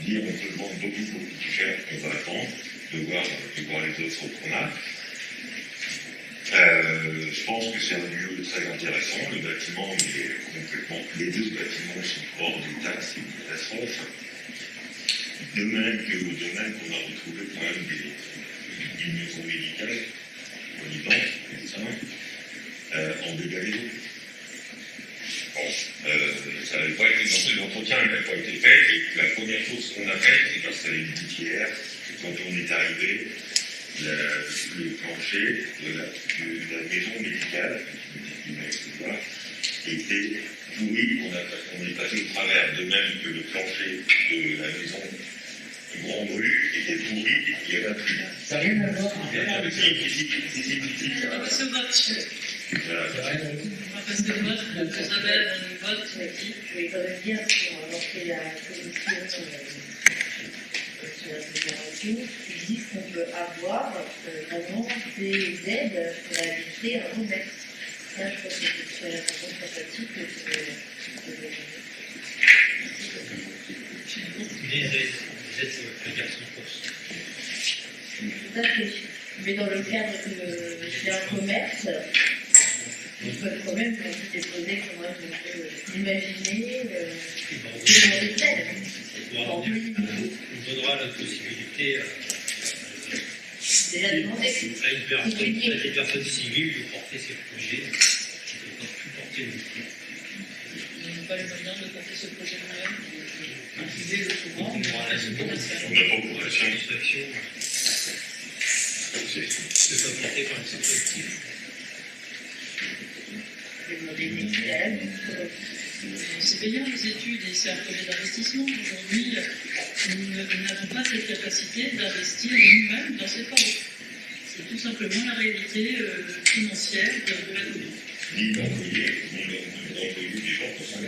dire on peut vendre beaucoup plus cher, on va attendre de voir les offres qu'on a. Je pense que c'est un lieu très intéressant. Le bâtiment, il est complètement. Les deux bâtiments sont hors d'état, c'est une catastrophe. De même qu'on a retrouvé quand même des maisons médicales au Liban, médecins, en dégâts. Bon, ça n'avait pas été l'entretien n'avait pas été fait, et la première chose qu'on a faite, c'est d'installer une gouttière. Quand on est arrivé, le plancher de la maison médicale, était pourri, on est passé au travers, de même que le plancher de la maison Grande Rue était pourri et qu'il n'y avait plus. Ça n'a rien à voir. On va passer au vote. Voilà. On va passer au vote. Isabelle, on vote. Je vais quand même dire, pour lancer la commission sur la fédération, il dit qu'on peut avoir vraiment des aides pour éviter un commerce. Ça, je pense que c'est la façon sympathique que Les aides, ça veut dire son poste. tout à fait. Mais dans le cadre d'un commerce, il faut quand même déposer comment on peut imaginer des aides. On donnera la possibilité Déjà demandé. à des personnes civiles de porter ces projets qui ne peuvent pas tout porter non plus. Ils n'ont pas les moyens de porter ce projet nous-mêmes, d'activer le courant. On aura la seconde On n'a pas beaucoup de chance. satisfaction de ne pas porter par le secteur actif. C'est payant les études et c'est un projet d'investissement. Aujourd'hui, nous n'avons pas cette capacité d'investir nous-mêmes dans ces travaux. C'est tout simplement la réalité financière de la commune. Ni d'employés, des gens pour s'en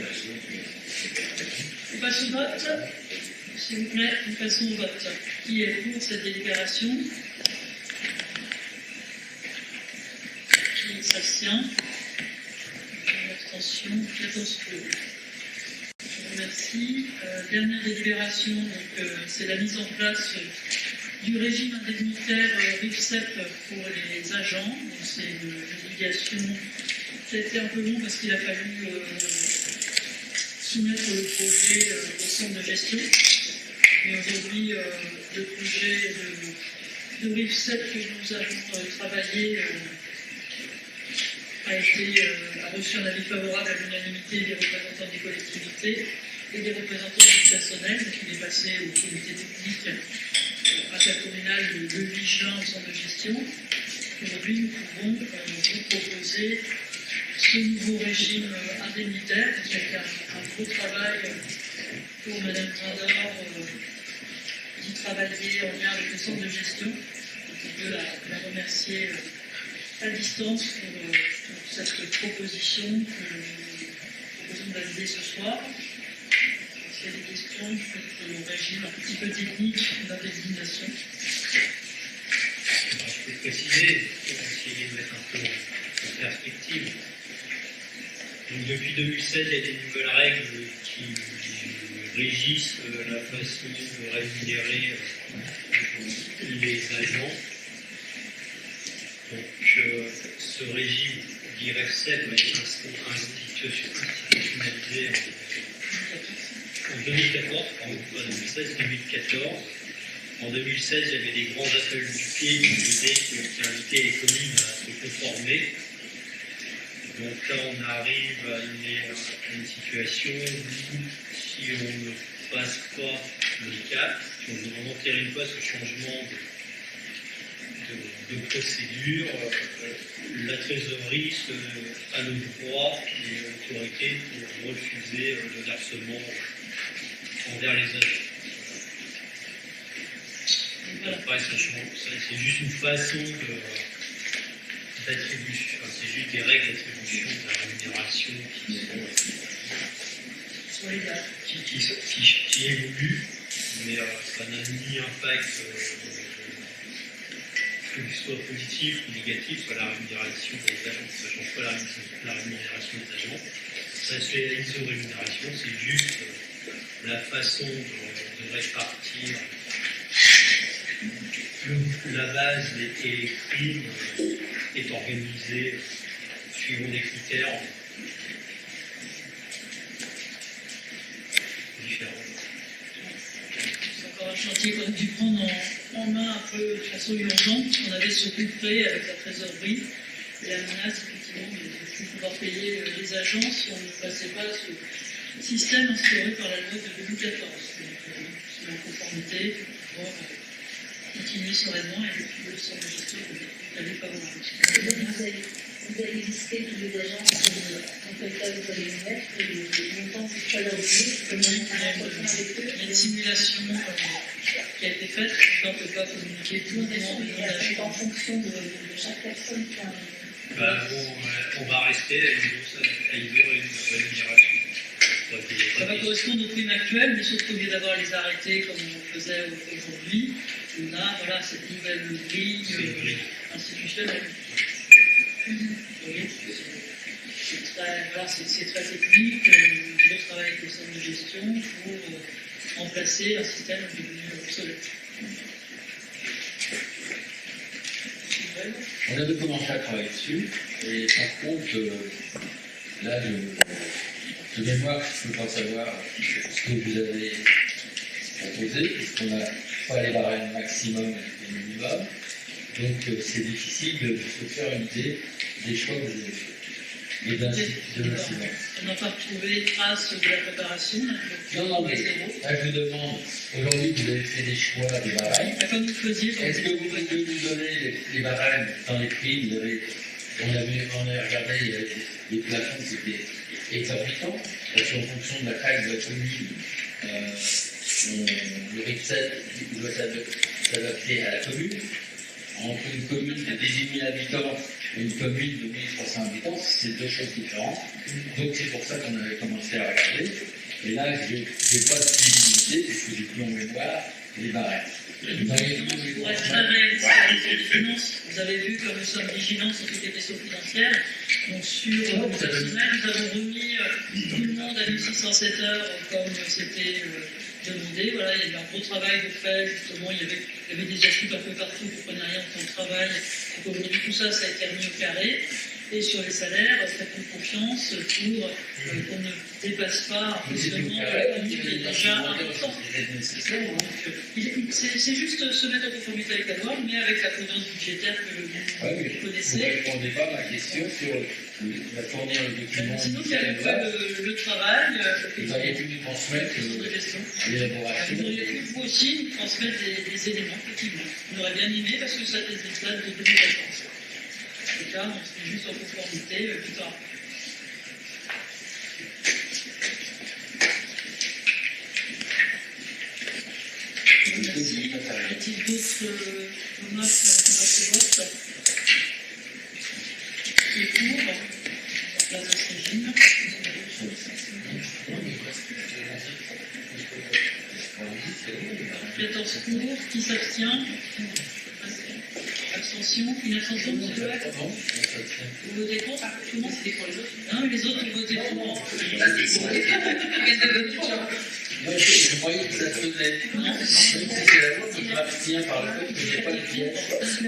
On passe au vote. S'il vous plaît, nous passons au vote. Qui est pour cette délibération? Qui s'abstient? Abstention, 14 pour. Je vous remercie. Dernière délibération, c'est la mise en place du régime indemnitaire RIFSEP pour les agents. Donc, c'est une obligation. Ça a été un peu long parce qu'il a fallu soumettre le projet au centre de gestion. Mais aujourd'hui, le projet de RIFSEP que nous avons travaillé a reçu un avis favorable à l'unanimité des représentants des collectivités. et des représentants du personnel. Donc il est passé au comité technique intercommunal le 8 juin en centre de gestion. Aujourd'hui, nous pouvons vous proposer ce nouveau régime indemnitaire, qui a été un gros travail pour Mme Grador, qui travaillait en lien avec le centre de gestion. On peut la remercier à distance pour cette proposition que nous proposons de valider ce soir. S'il y a des questions sur le régime un petit peu technique d'indemnisation. Je peux préciser, pour essayer de mettre un peu en perspective. Donc, depuis 2016, il y a des nouvelles règles qui régissent la façon de rémunérer les agents. Donc, ce régime d'IRFSEP a été institutionnalisé en 2014, pardon, pas 2016, 2014. En 2016, il y avait des grands appels du pied qui invitaient les communes à se conformer. Donc là, on arrive à une situation où, si on ne passe pas le cap, si on ne vraiment n'entérine pas ce changement de procédure, la trésorerie a le droit et l'autorité pour refuser le versement envers les agents. Après, c'est juste une façon d'attribution, enfin, c'est juste des règles d'attribution de la rémunération qui évoluent, mais ça n'a ni impact que ce soit positif ou négatif sur la rémunération des agents. Ça ne change pas la rémunération des agents. Ça se réalise aux rémunérations, c'est juste la façon de répartir la base et les primes est organisée suivant des critères différents. C'est encore un chantier qu'on a dû prendre en main un peu de façon urgente. On avait ce coup près avec la trésorerie et la menace effectivement de ne plus pouvoir payer les agents si on ne passait pas ce système instauré par la loi de 2014. Donc, c'est en conformité pour pouvoir continuer sereinement et le centre de gestion n'avait pas Vous allez lister tous les agents dans quel cas vous allez les mettre, et le montant que tout à l'heure comment on avec eux. Il y a une simulation qui a été faite, on ne peut pas communiquer tout le monde en fonction de chaque personne qui a on va rester à une rémunération. Ça va correspondre aux primes actuelles, mais sauf qu'au lieu d'avoir les arrêtés comme on faisait aujourd'hui, on a cette nouvelle grille institutionnelle. C'est très technique. Je travaille avec le centre de gestion pour remplacer un système devenu obsolète. On avait commencé à travailler dessus, et par contre, là, de mémoire, je ne peux pas savoir ce que vous avez proposé, puisqu'on n'a pas les barèmes maximum et minimum. Donc, c'est difficile de se faire une idée des choix que vous avez faits. Et d'incidence. On n'a pas retrouvé trace de la préparation. Non, mais là, je vous demande, aujourd'hui, vous avez fait des choix des barèmes. Comme vous faisiez. Est-ce que vous pouvez nous donner les barèmes dans les prix? On a regardé, il y avait des plafonds qui étaient exorbitants, parce qu'en fonction de la taille de la commune, le RICSEP doit s'adapter à la commune. Entre une commune de 18 000 habitants et une commune de 1300 habitants, c'est deux choses différentes. Donc c'est pour ça qu'on avait commencé à regarder. Et là, je n'ai pas de visibilité, puisque j'ai plus en mémoire les barèmes. Pour être très réaliste sur les finances, vous avez vu que nous sommes vigilants sur toutes les questions financières. Donc sur le personnel, nous avons remis tout le monde à 1607 heures comme c'était demandé. Voilà, il y a eu un gros travail de fait, justement, il y avait des astuces un peu partout, vous ne prenez rien de temps de travail. Donc aujourd'hui, tout ça, ça a été remis au carré. Et sur les salaires, faites-nous confiance pour qu'on ne dépasse pas un fonctionnement qui est déjà important. C'est juste se mettre en conformité avec la loi, mais avec la prudence budgétaire que vous connaissez. Vous ne répondez pas à ma question sur la fournir le document. Sinon, qui avait fait le travail. Vous auriez pu nous transmettre l'élaboration. Vous auriez pu vous aussi nous transmettre des éléments, effectivement. On aurait bien aimé parce que ça des dates de 2014. En tout cas, on se met juste en conformité plus tard. Merci. Y a-t-il d'autres remarques sur votre vote? Qui est pour la place de ce régime? 14 pour, qui s'abstient? Abstention, une abstention, monsieur le maire? Vous votez contre? Comment c'était pour les autres? Non, les autres ont voté pour. Moi, je croyais que ça se faisait. Non, C'est la loi qui m'abstient par le fait que je n'ai pas les pièces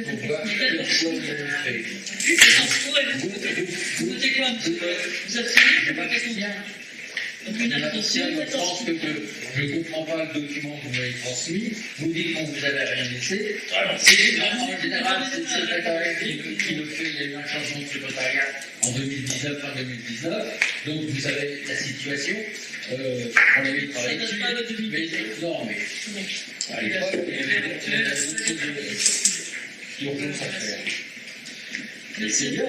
pour voir quelle chose vous avez fait. vous votez quoi, monsieur? Vous abstenez? Je n'ai pas question. Donc une abstention, Je pense que je ne comprends pas le document que vous m'avez transmis. Vous dites qu'on vous avait rien laissé. C'est en général, c'est le secrétariat qui le fait. Il y a eu un changement de secrétariat en 2019, fin 2019. Donc vous savez la situation. On avait travaillé dessus. Mais non, mais à l'époque, il y avait d'autres choses à faire. Et c'est bien.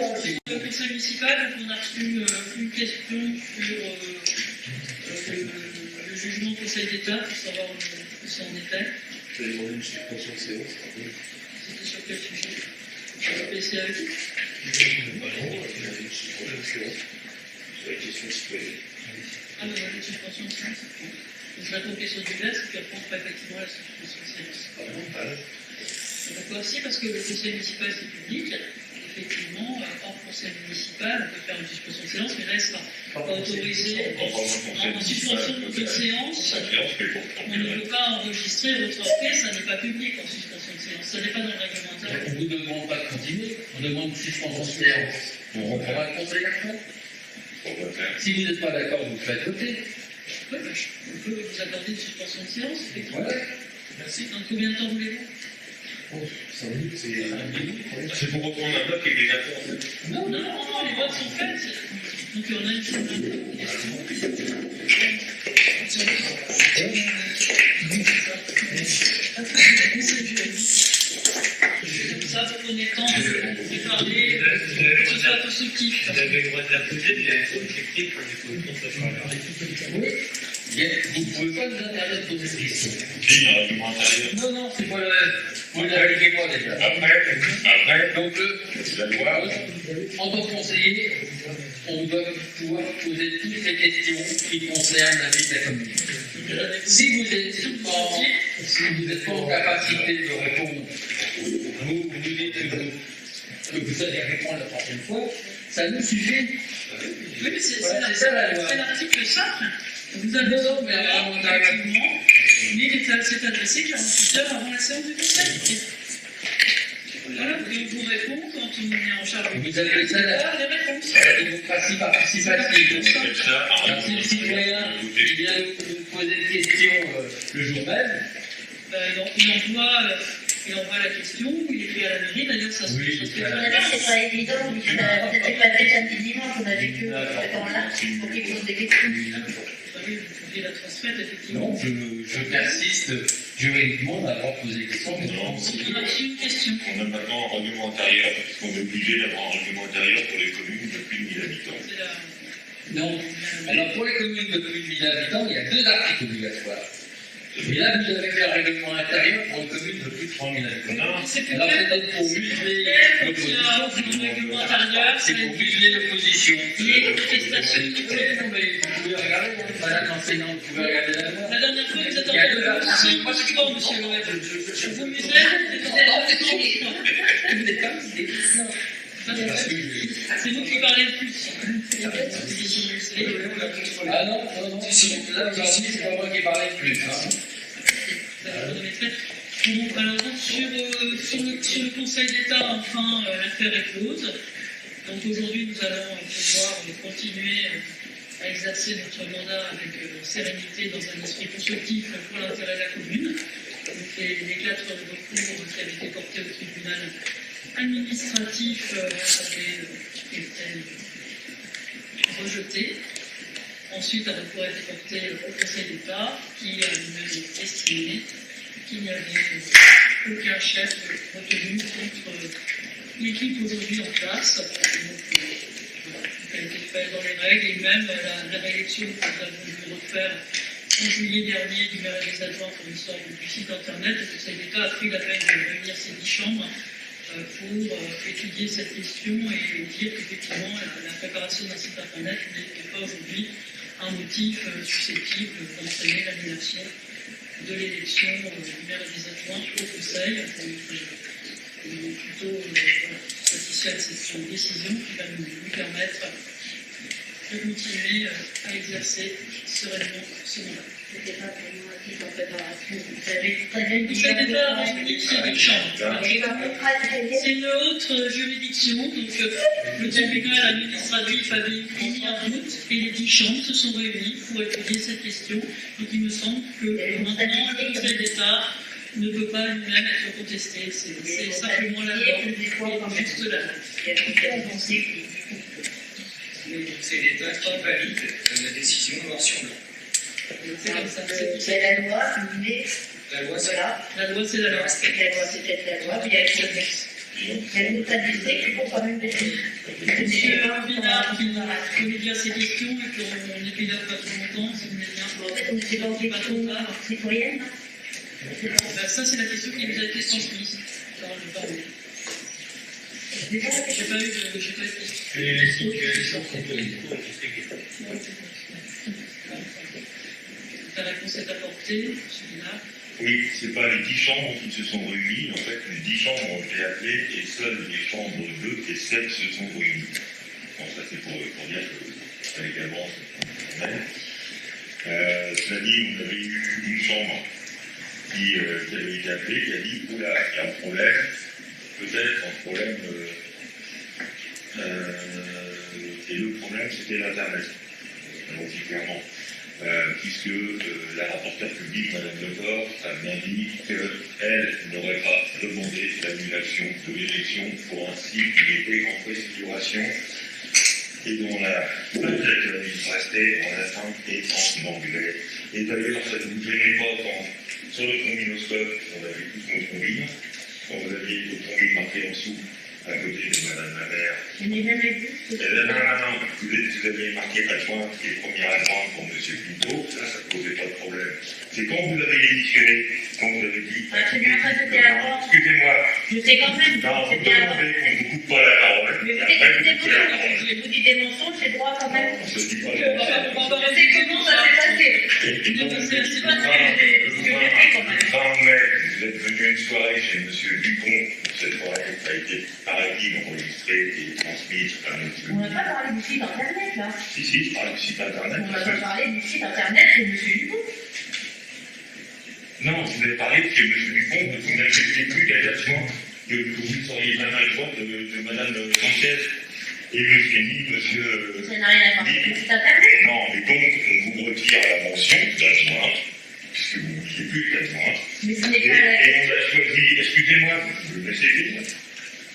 Le conseil municipal, on a reçu une question sur le jugement du Conseil d'État pour savoir où ça en était. J'ai demandé une suspension de séance. C'était sur quel sujet? Sur le PCAE? Non, il y avait une suspension de séance sur la question citoyenne. Ah, mais une suspension de séance. Donc je réponds aux questions diverses et puis après on fera effectivement la suspension de séance. Pourquoi? Si, parce que le conseil municipal c'est public. Effectivement, hors conseil municipal, on peut faire une suspension de séance, mais là, elle sera pas autorisée en suspension de séance. On ne peut pas enregistrer votre prise, ça n'est pas public en suspension de séance, ça n'est pas dans le règlement intérieur. On ne vous demande pas de continuer, on demande une suspension de séance. On reprendra le conseil après. Si vous n'êtes pas d'accord, vous faites voter. Oui, on peut vous accorder une suspension de séance, effectivement. Voilà. Merci. Dans combien de temps voulez-vous? 5 minutes, c'est 5 minutes. C'est pour reprendre un bloc et des accords. Non, les votes sont faits. Donc il y en a une ça pour qu'on ait le temps de parler, que ce soit constructif. Vous avez le droit de la poser, mais il faut expliquer qu'on est contre ce soir-là. Oui. Vous ne pouvez pas nous interdire de poser des questions. Si, un argument intérieur. Non, c'est pas le. Vous l'avez quoi déjà? Après, Donc, la loi, en tant que conseiller, on doit pouvoir poser toutes les questions qui concernent la vie de la commune. Si vous n'êtes pas en capacité de répondre, vous nous dites que vous allez répondre la prochaine fois, ça nous suffit. Oui, mais c'est la loi. c'est l'article 5. Vous avez besoin de effectivement, mais c'est adressé 48 heures avant la séance du conseil. Voilà, vous répond quand on est en charge. Vous avez ça les réponses. la démocratie participative. on appelle ça un Alors, si le citoyen qui vient nous poser une question le jour même, Il envoie la question, il écrit à la mairie, d'ailleurs ça se Oui, fait. D'ailleurs, c'est pas évident, c'était pas très samedi dimanche, on avait que ce temps-là pour qu'ils posent des questions. Oui, vous pouviez la transmettre, effectivement. non, je persiste juridiquement à avoir posé des questions. Mais non, On a reçu une question. On a maintenant un règlement intérieur, parce qu'on est obligé d'avoir un règlement intérieur pour les communes de plus de 1000 habitants. C'est la... non. Alors, pour les communes de plus de 1000 habitants, il y a 2 articles obligatoires. Et là, vous avez fait un règlement intérieur pour une commune de plus de 3000 habitants. Non, c'est plus Alors, clair. peut-être pour museler l'opposition. Le règlement intérieur, C'est pour museler l'opposition. les prestations. Vous pouvez regarder, madame l'enseignante, vous pouvez regarder la loi. La dernière fois, vous êtes Il y a deux entendu. articles. C'est pratiquement, monsieur le maire. Vous musez, vous êtes c'est nous qui parlons le plus. Ah non, là, aujourd'hui, c'est pas moi qui parlais de plus. Alors, sur le Conseil d'État, enfin, l'affaire est close. Donc aujourd'hui, nous allons pouvoir continuer à exercer notre mandat avec sérénité dans un esprit constructif pour l'intérêt de la commune. Donc les 4 recours qui avaient été portés au tribunal administratif avaient été rejetés. Ensuite, un recours a été porté au Conseil d'État qui a lui-même estimé qu'il n'y avait aucun chef retenu contre l'équipe aujourd'hui en place. Donc, elle a été faite dans les règles et même la réélection que nous avons voulu refaire en juillet dernier du maire et des adjoints pour une sorte du site internet. Le Conseil d'État a pris la peine de réunir ces 10 chambres pour étudier cette question et dire qu'effectivement la préparation d'un site internet n'est pas aujourd'hui un motif susceptible d'entraîner l'annulation de l'élection du maire et des adjoints au Conseil. On est plutôt satisfait de cette décision qui va nous permettre de continuer à exercer sereinement ce mandat. C'était pas vraiment un titre en préparation. Vous savez très bien Le Conseil d'État a dit que c'est une chambre. C'est une autre juridiction, donc le tribunal administratif avait émis un doute et les 10 chambres se sont réunies pour étudier cette question. Donc il me semble que maintenant le Conseil d'État ne peut pas lui-même être contesté. C'est simplement la norme, juste la norme. C'est l'État qui valide la décision noir sur blanc. C'est comme ça. C'est la loi, mais La loi, c'est voilà. La loi, c'est la loi. La loi, c'est peut-être la loi, mais il y a une stabilité qu'il faut quand même définir. Monsieur Binard, qui connaît bien ces questions et qu'on est payé pas trop longtemps, si vous voulez bien. En fait, on ne sait pas en question citoyenne. Ça, c'est la question qui nous a été transmise. J'ai pas eu de question. Et les situations sont politiques. Ta réponse est apportée, M. Binard. Oui, c'est pas les 10 chambres qui se sont réunies. En fait, les 10 chambres ont été appelées et seules les chambres 2 et 7 se sont réunies. Bon, ça c'est pour dire que ça également c'est normal. Cela dit, on avait eu une chambre qui avait été appelée, qui a dit oula, il y a un problème, peut-être un problème. Et le problème c'était l'Internet. On dit clairement. Puisque la rapporteure publique, Mme Lecor, a bien dit qu'elle n'aurait pas demandé l'annulation de l'élection pour un site qui était en préfiguration et dont la peut-être restait en latin et en anglais. Et d'ailleurs, ça ne nous gênait pas quand, sur le combinoscope, on avait tous nos combines, quand vous aviez le combine marqué en dessous, à côté de Mme la maire. Je n'ai jamais vu. Non, vous aviez marqué adjoint et premier adjoint pour M. Pinto, là, ça ne posait pas de problème. C'est quand vous avez démissionné, quand vous avez dit. C'est bien ça, c'était avant. Excusez-moi. Je sais quand même. Non, vous C'était avant. demandez qu'on ne vous coupe pas la parole. Mais vous Après, dites des coupez la parole. mensonges. Vous dites des mensonges, j'ai droit quand même. On se dit pas Je sais comment ça s'est passé. C'est pas très. Ce que j'ai fait quand même. 20 mai, vous êtes venu à une soirée chez M. Dupont. Cette soirée a été, paraît-il, enregistrée et transmise à M. On n'a pas parlé du site internet là. Si, je parle du site internet. On n'a pas parlé du site internet de M. Dupont. Non, vous avez parlé de chez M. Dupont, que vous n'acceptez plus qu'adjoint, que vous seriez un adjoint de Mme Sanchez. Et monsieur. Ça n'a rien à voir avec le site internet. Non, mais donc, on vous retire la mention d'adjoint, puisque vous ne vouliez plus d'adjoint. Mais ce n'est Et pas la on a choisi, excusez-moi, vous me laissez dire.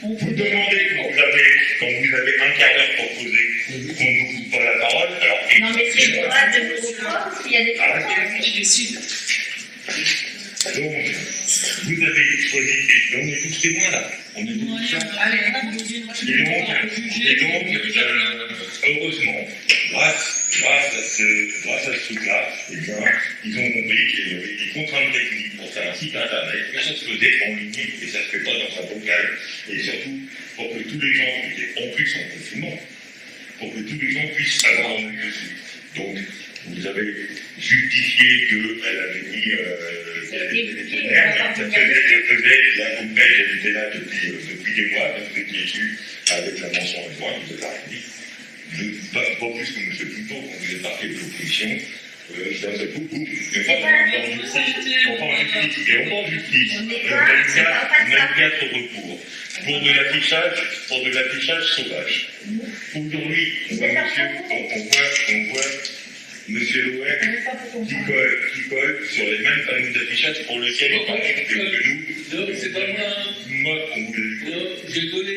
Vous demandez quand vous avez un quart d'heure pour poser, qu'on ne vous coupe pas la parole, alors. Non, mais c'est le droit de vos propres s'il y a des questions. qui décide. Donc, vous avez choisi, on est tous témoins là, on est tous là. Et donc, heureusement, grâce à ce truc-là, eh bien, ils ont compris qu'il y avait des contraintes techniques pour faire un site internet, que ça se faisait en ligne, et ça ne se fait pas dans un bocal, et surtout pour que tous les gens qui étaient en plus en confinement, pour que tous les gens puissent avoir un œil dessus. Donc, vous avez justifié qu'elle avait mis ça faisait la compète, elle était là depuis des mois, vous étiez dessus avec la mention adjointe, vous avez dit, pas plus que M. Pinto, quand vous êtes parti de l'opposition, d'un seul coup, mais pas en justice. On va en justice. Et on va en justice. On a 4 recours. Pour de l'affichage sauvage. Aujourd'hui, on voit Monsieur Louet qui colle sur les mêmes panneaux d'affichage pour lesquels il parle que nous. Non, c'est pas moi. J'ai donné.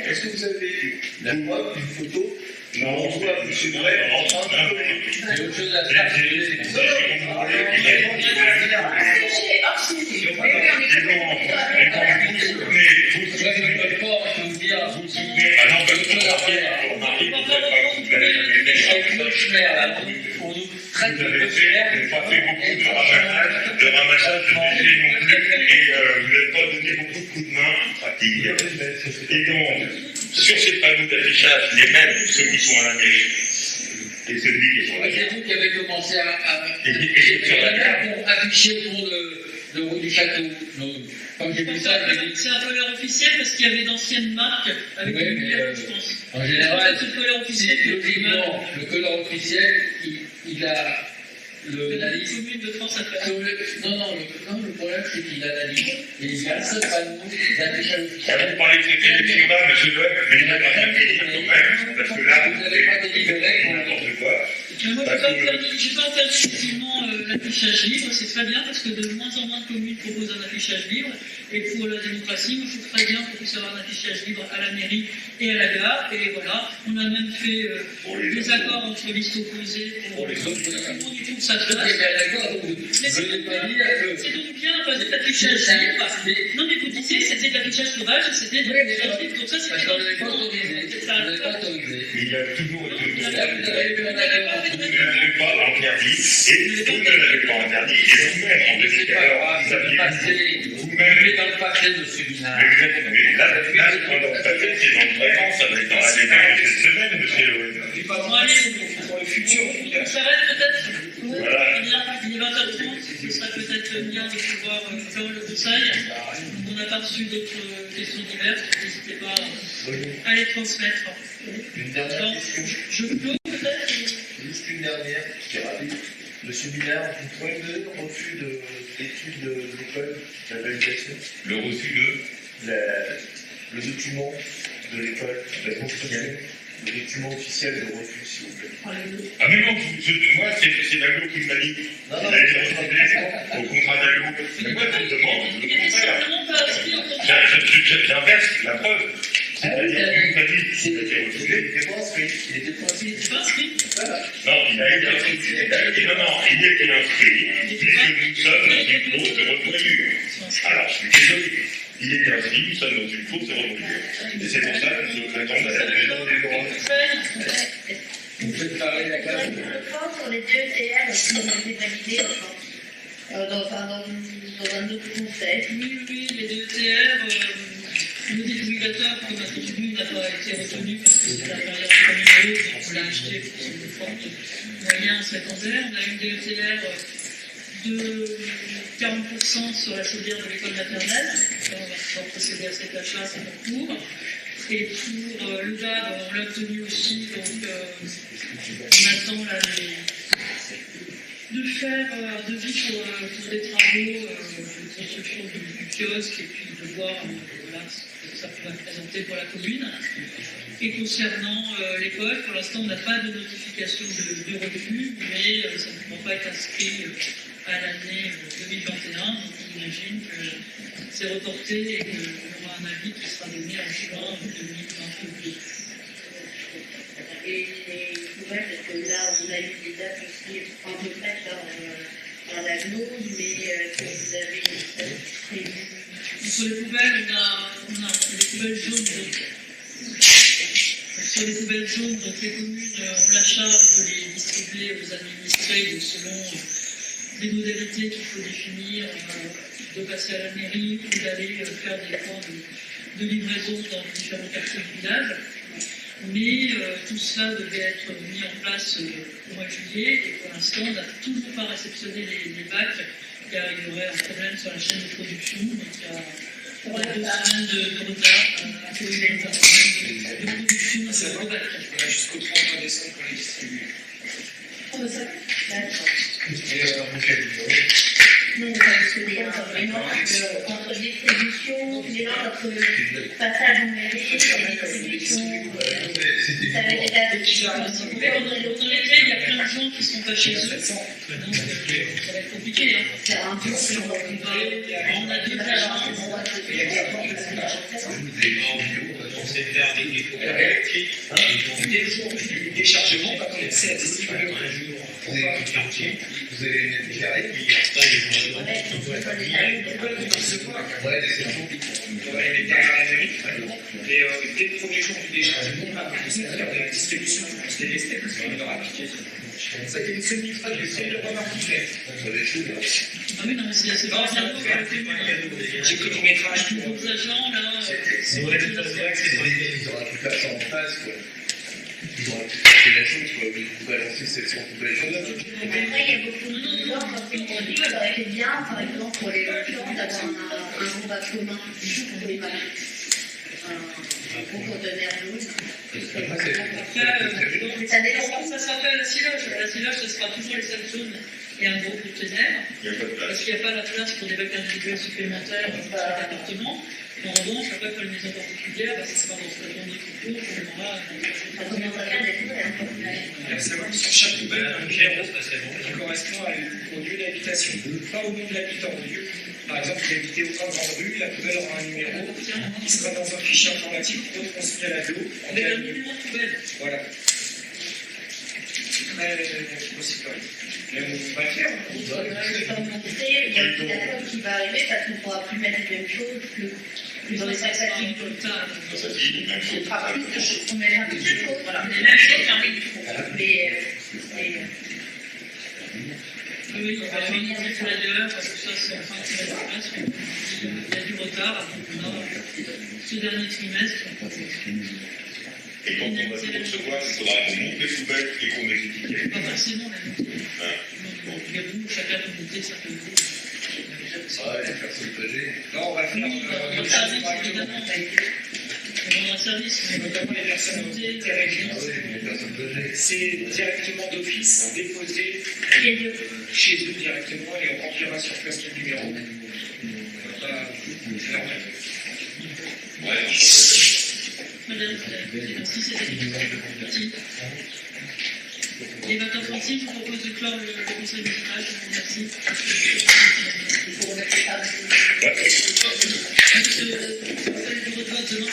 Est-ce que vous avez la preuve d'une photo? Non, on voit M. Louet en train de. C'est autre chose à faire. Vous avez fait beaucoup de ramassage de déchets non plus, et vous n'avez pas donné beaucoup de coups de main pratiques. Et donc, sur ces panneaux d'affichage, les mêmes, ceux qui sont à la mairie, et celui qui est sur la C'est vous qui avez commencé à sur la carte. afficher autour de rue du château. Quand j'ai vu ça, j'ai dit. C'est un colère officiel parce qu'il y avait d'anciennes marques avec Oui, des mais, numéros, je pense. En général, C'est le colère officiel que logiquement, le color officiel, il a la liste. commune de France à faire. Le problème, c'est qu'il a la liste. Et il a un seul panneau d'affichage officiel. Vous parlez de cette élection-là, M. Louet, mais il n'a pas rien dit quand même, parce que là, vous n'avez pas délibéré pour n'importe quoi. Moi, je n'ai pas interdit effectivement l'affichage libre, c'est très bien parce que de moins en moins de communes proposent un affichage libre. Et pour la démocratie, moi je trouve très bien qu'on puisse avoir un affichage libre à la mairie et à la gare. Et voilà, on a même fait des accords entre listes opposées pour les autres. Tout le monde y trouve sa place. Mais c'est donc bien de l'affichage libre. Non, mais vous disiez que c'était de l'affichage sauvage et c'était de l'affichage libre. Donc ça, c'est qu'on n'avait pas autorisé. Il a toujours été Vous avez eu un accord. vous ne l'avez pas interdit, et vous ne l'avez pas interdit, et vous-même, en 2014, vous aviez vous-même. Dans le passé, monsieur Binard. Mais là, c'est pas dans le passé, c'est dans le présent, ça va être dans la débat de cette semaine, monsieur Louet. Bon, allez, Pour le futur, on s'arrête peut-être. Voilà. Il est 20h30, ce serait peut-être bien de pouvoir faire le conseil. On n'a pas reçu d'autres questions diverses, n'hésitez pas à les transmettre. Une dernière Donc, question. je peux peut-être. Juste une dernière, qui est rapide. Monsieur Binard, vous pouvez me donner le refus d'études de l'école, la validation, Le reçu de. le document de l'école, la construction, le document officiel de refus, s'il vous plaît. Ah, mais non, moi, c'est l'aglo qui m'a dit. Non, Il a été refusé au contrat d'aglo. Mais moi, je me demande Il le était contraire. simplement pas inscrit au contrat. J'inverse la preuve. C'est-à-dire qu'il m'a dit qu'il a été refusé. Il n'était pas inscrit. Il était pas inscrit. Il n'est pas inscrit. Non, il a été inscrit. Il a été inscrit, puisque nous sommes dans une fausse revoyure. Alors, je suis désolé. Il était inscrit, nous sommes dans une fausse revoyure. Et c'est pour ça que nous attendons la maison des droits. Vous faites parler la classe. Je pense sur les DETR qui ont été validés dans un autre conseil. Oui, les DETR, le défibrillateur qu'on a retenu n'a pas été retenu parce que c'est la période de numéro, donc on l'a acheté pour son forte moyen secondaire. On a une DETR de 40% sur la chaudière de l'école maternelle. On va pouvoir procéder à cet achat, c'est en cours. Et pour le DAB, on l'a obtenu aussi, donc on attend là de faire un devis pour des travaux de construction du kiosque et puis de voir voilà, ce que ça peut représenter pour la commune. Et concernant l'école, pour l'instant, on n'a pas de notification de refus, mais ça ne pourra pas être inscrit à l'année 2021. Donc j'imagine que c'est reporté et qu'on aura un avis qui sera donné en juin 2022. Et les nouvelles, parce que là, on a eu des dates aussi en retraite dans l'aglo, mais que vous avez prévu. Sur les poubelles, on a les poubelles jaunes. Donc, sur les poubelles jaunes, donc les communes ont la charge de les distribuer aux administrés selon des modalités qu'il faut définir, de passer à la mairie ou d'aller faire des points de livraison dans les différents quartiers du village. Mais tout cela devait être mis en place au mois de juillet et pour l'instant, on n'a toujours pas réceptionné les bacs car il y aurait un problème sur la chaîne de production. Donc il y a 2 semaines de retard à cause de production ça va. On a jusqu'au 31 décembre pour les distribuer. On veut ça. D'accord. Et mon cabinet. Non, parce que vraiment, entre distribution, entre passage en mairie, distribution, ça va être la Mais dans lesquels il y a plein de gens qui sont pas chez eux. Donc, ça va être compliqué. Hein. C'est un peu sur On a deux agences. On sait faire des dépôts électriques, Des jours du déchargement, quand on essaie à distribuer un jour Vous avez en quartier, vous avez les mètres carrés. puis après ils vont Ouais, Ouais, des sections. on va les mettre derrière la mairie. Et dès le premier jour du déchargement, on va commencer à faire de la distribution pour se délester parce qu'on leur appliquer. Ça, il y a une semi-traite du seuil de remarquer. Ça va être chaud, là. Ah oui, non, mais c'est pas bien beau pour le témoin. J'ai pris du métrage Tous pour. vos agents, là. C'est vrai que ils auraient pu faire ça en face, quoi. Ils auraient pu faire la chose, quoi. Vous balancez 700 poubelles. Après, il y a beaucoup de gens qui ont dit que ça aurait été bien, par exemple, pour les gens, d'avoir un combat commun pour les malades. Un gros conteneur d'eau. Après, Ça dépend. donc, ça s'appelle silage. La silage, ce sera toujours les seules zones et un gros conteneur. Il n'y a pas de place. Parce qu'il n'y a pas la place pour des bacs individuels supplémentaires dans chaque appartement. En revanche, après, pour les maisons particulières, ça sera dans ce qu'on dit tout court, on aura Comment ça faire des fois, Il faut savoir que sur chaque poubelle, un numéro ça c'est bon. qui correspond au lieu d'habitation, pas au nom de l'habitant au lieu. Par exemple, vous habitez au coin de grande rue, la poubelle aura un numéro qui sera dans un fichier informatique retransmis à la BO. avec un numéro de poubelle. Voilà. Très possible. Mais on va le faire. Il y a aussi la chose qui va arriver parce qu'on ne pourra plus mettre les mêmes choses que dans les sacs à Comme dos. ça, Ça dit, même Ce chose. sera plus de choses. On mettra plus de choses. voilà. Les mêmes choses, mais Oui, il va y avoir une mise ailleurs, parce que ça, c'est en fin de trimestre. Il y a du retard, donc on a ce dernier trimestre. Et quand on va tout recevoir, il faudra qu'on monte les poubelles et qu'on les étiquette. Pas forcément la montée. Donc, il y a vous, chacun peut monter certaines choses. Ouais, les personnes âgées. Là, on va faire Dans le service, évidemment, dans un service, mais notamment les personnes monter, terribles. Ah oui, les personnes âgées. C'est directement d'office déposé chez eux directement et on remplira sur place le numéro. C'est normal. Ouais, Madame, si c'est petit. Les vacances enfantines, je vous propose de clore le conseil municipal. Je vous remercie. il faut remettre les tables. Vous faites du vote demain.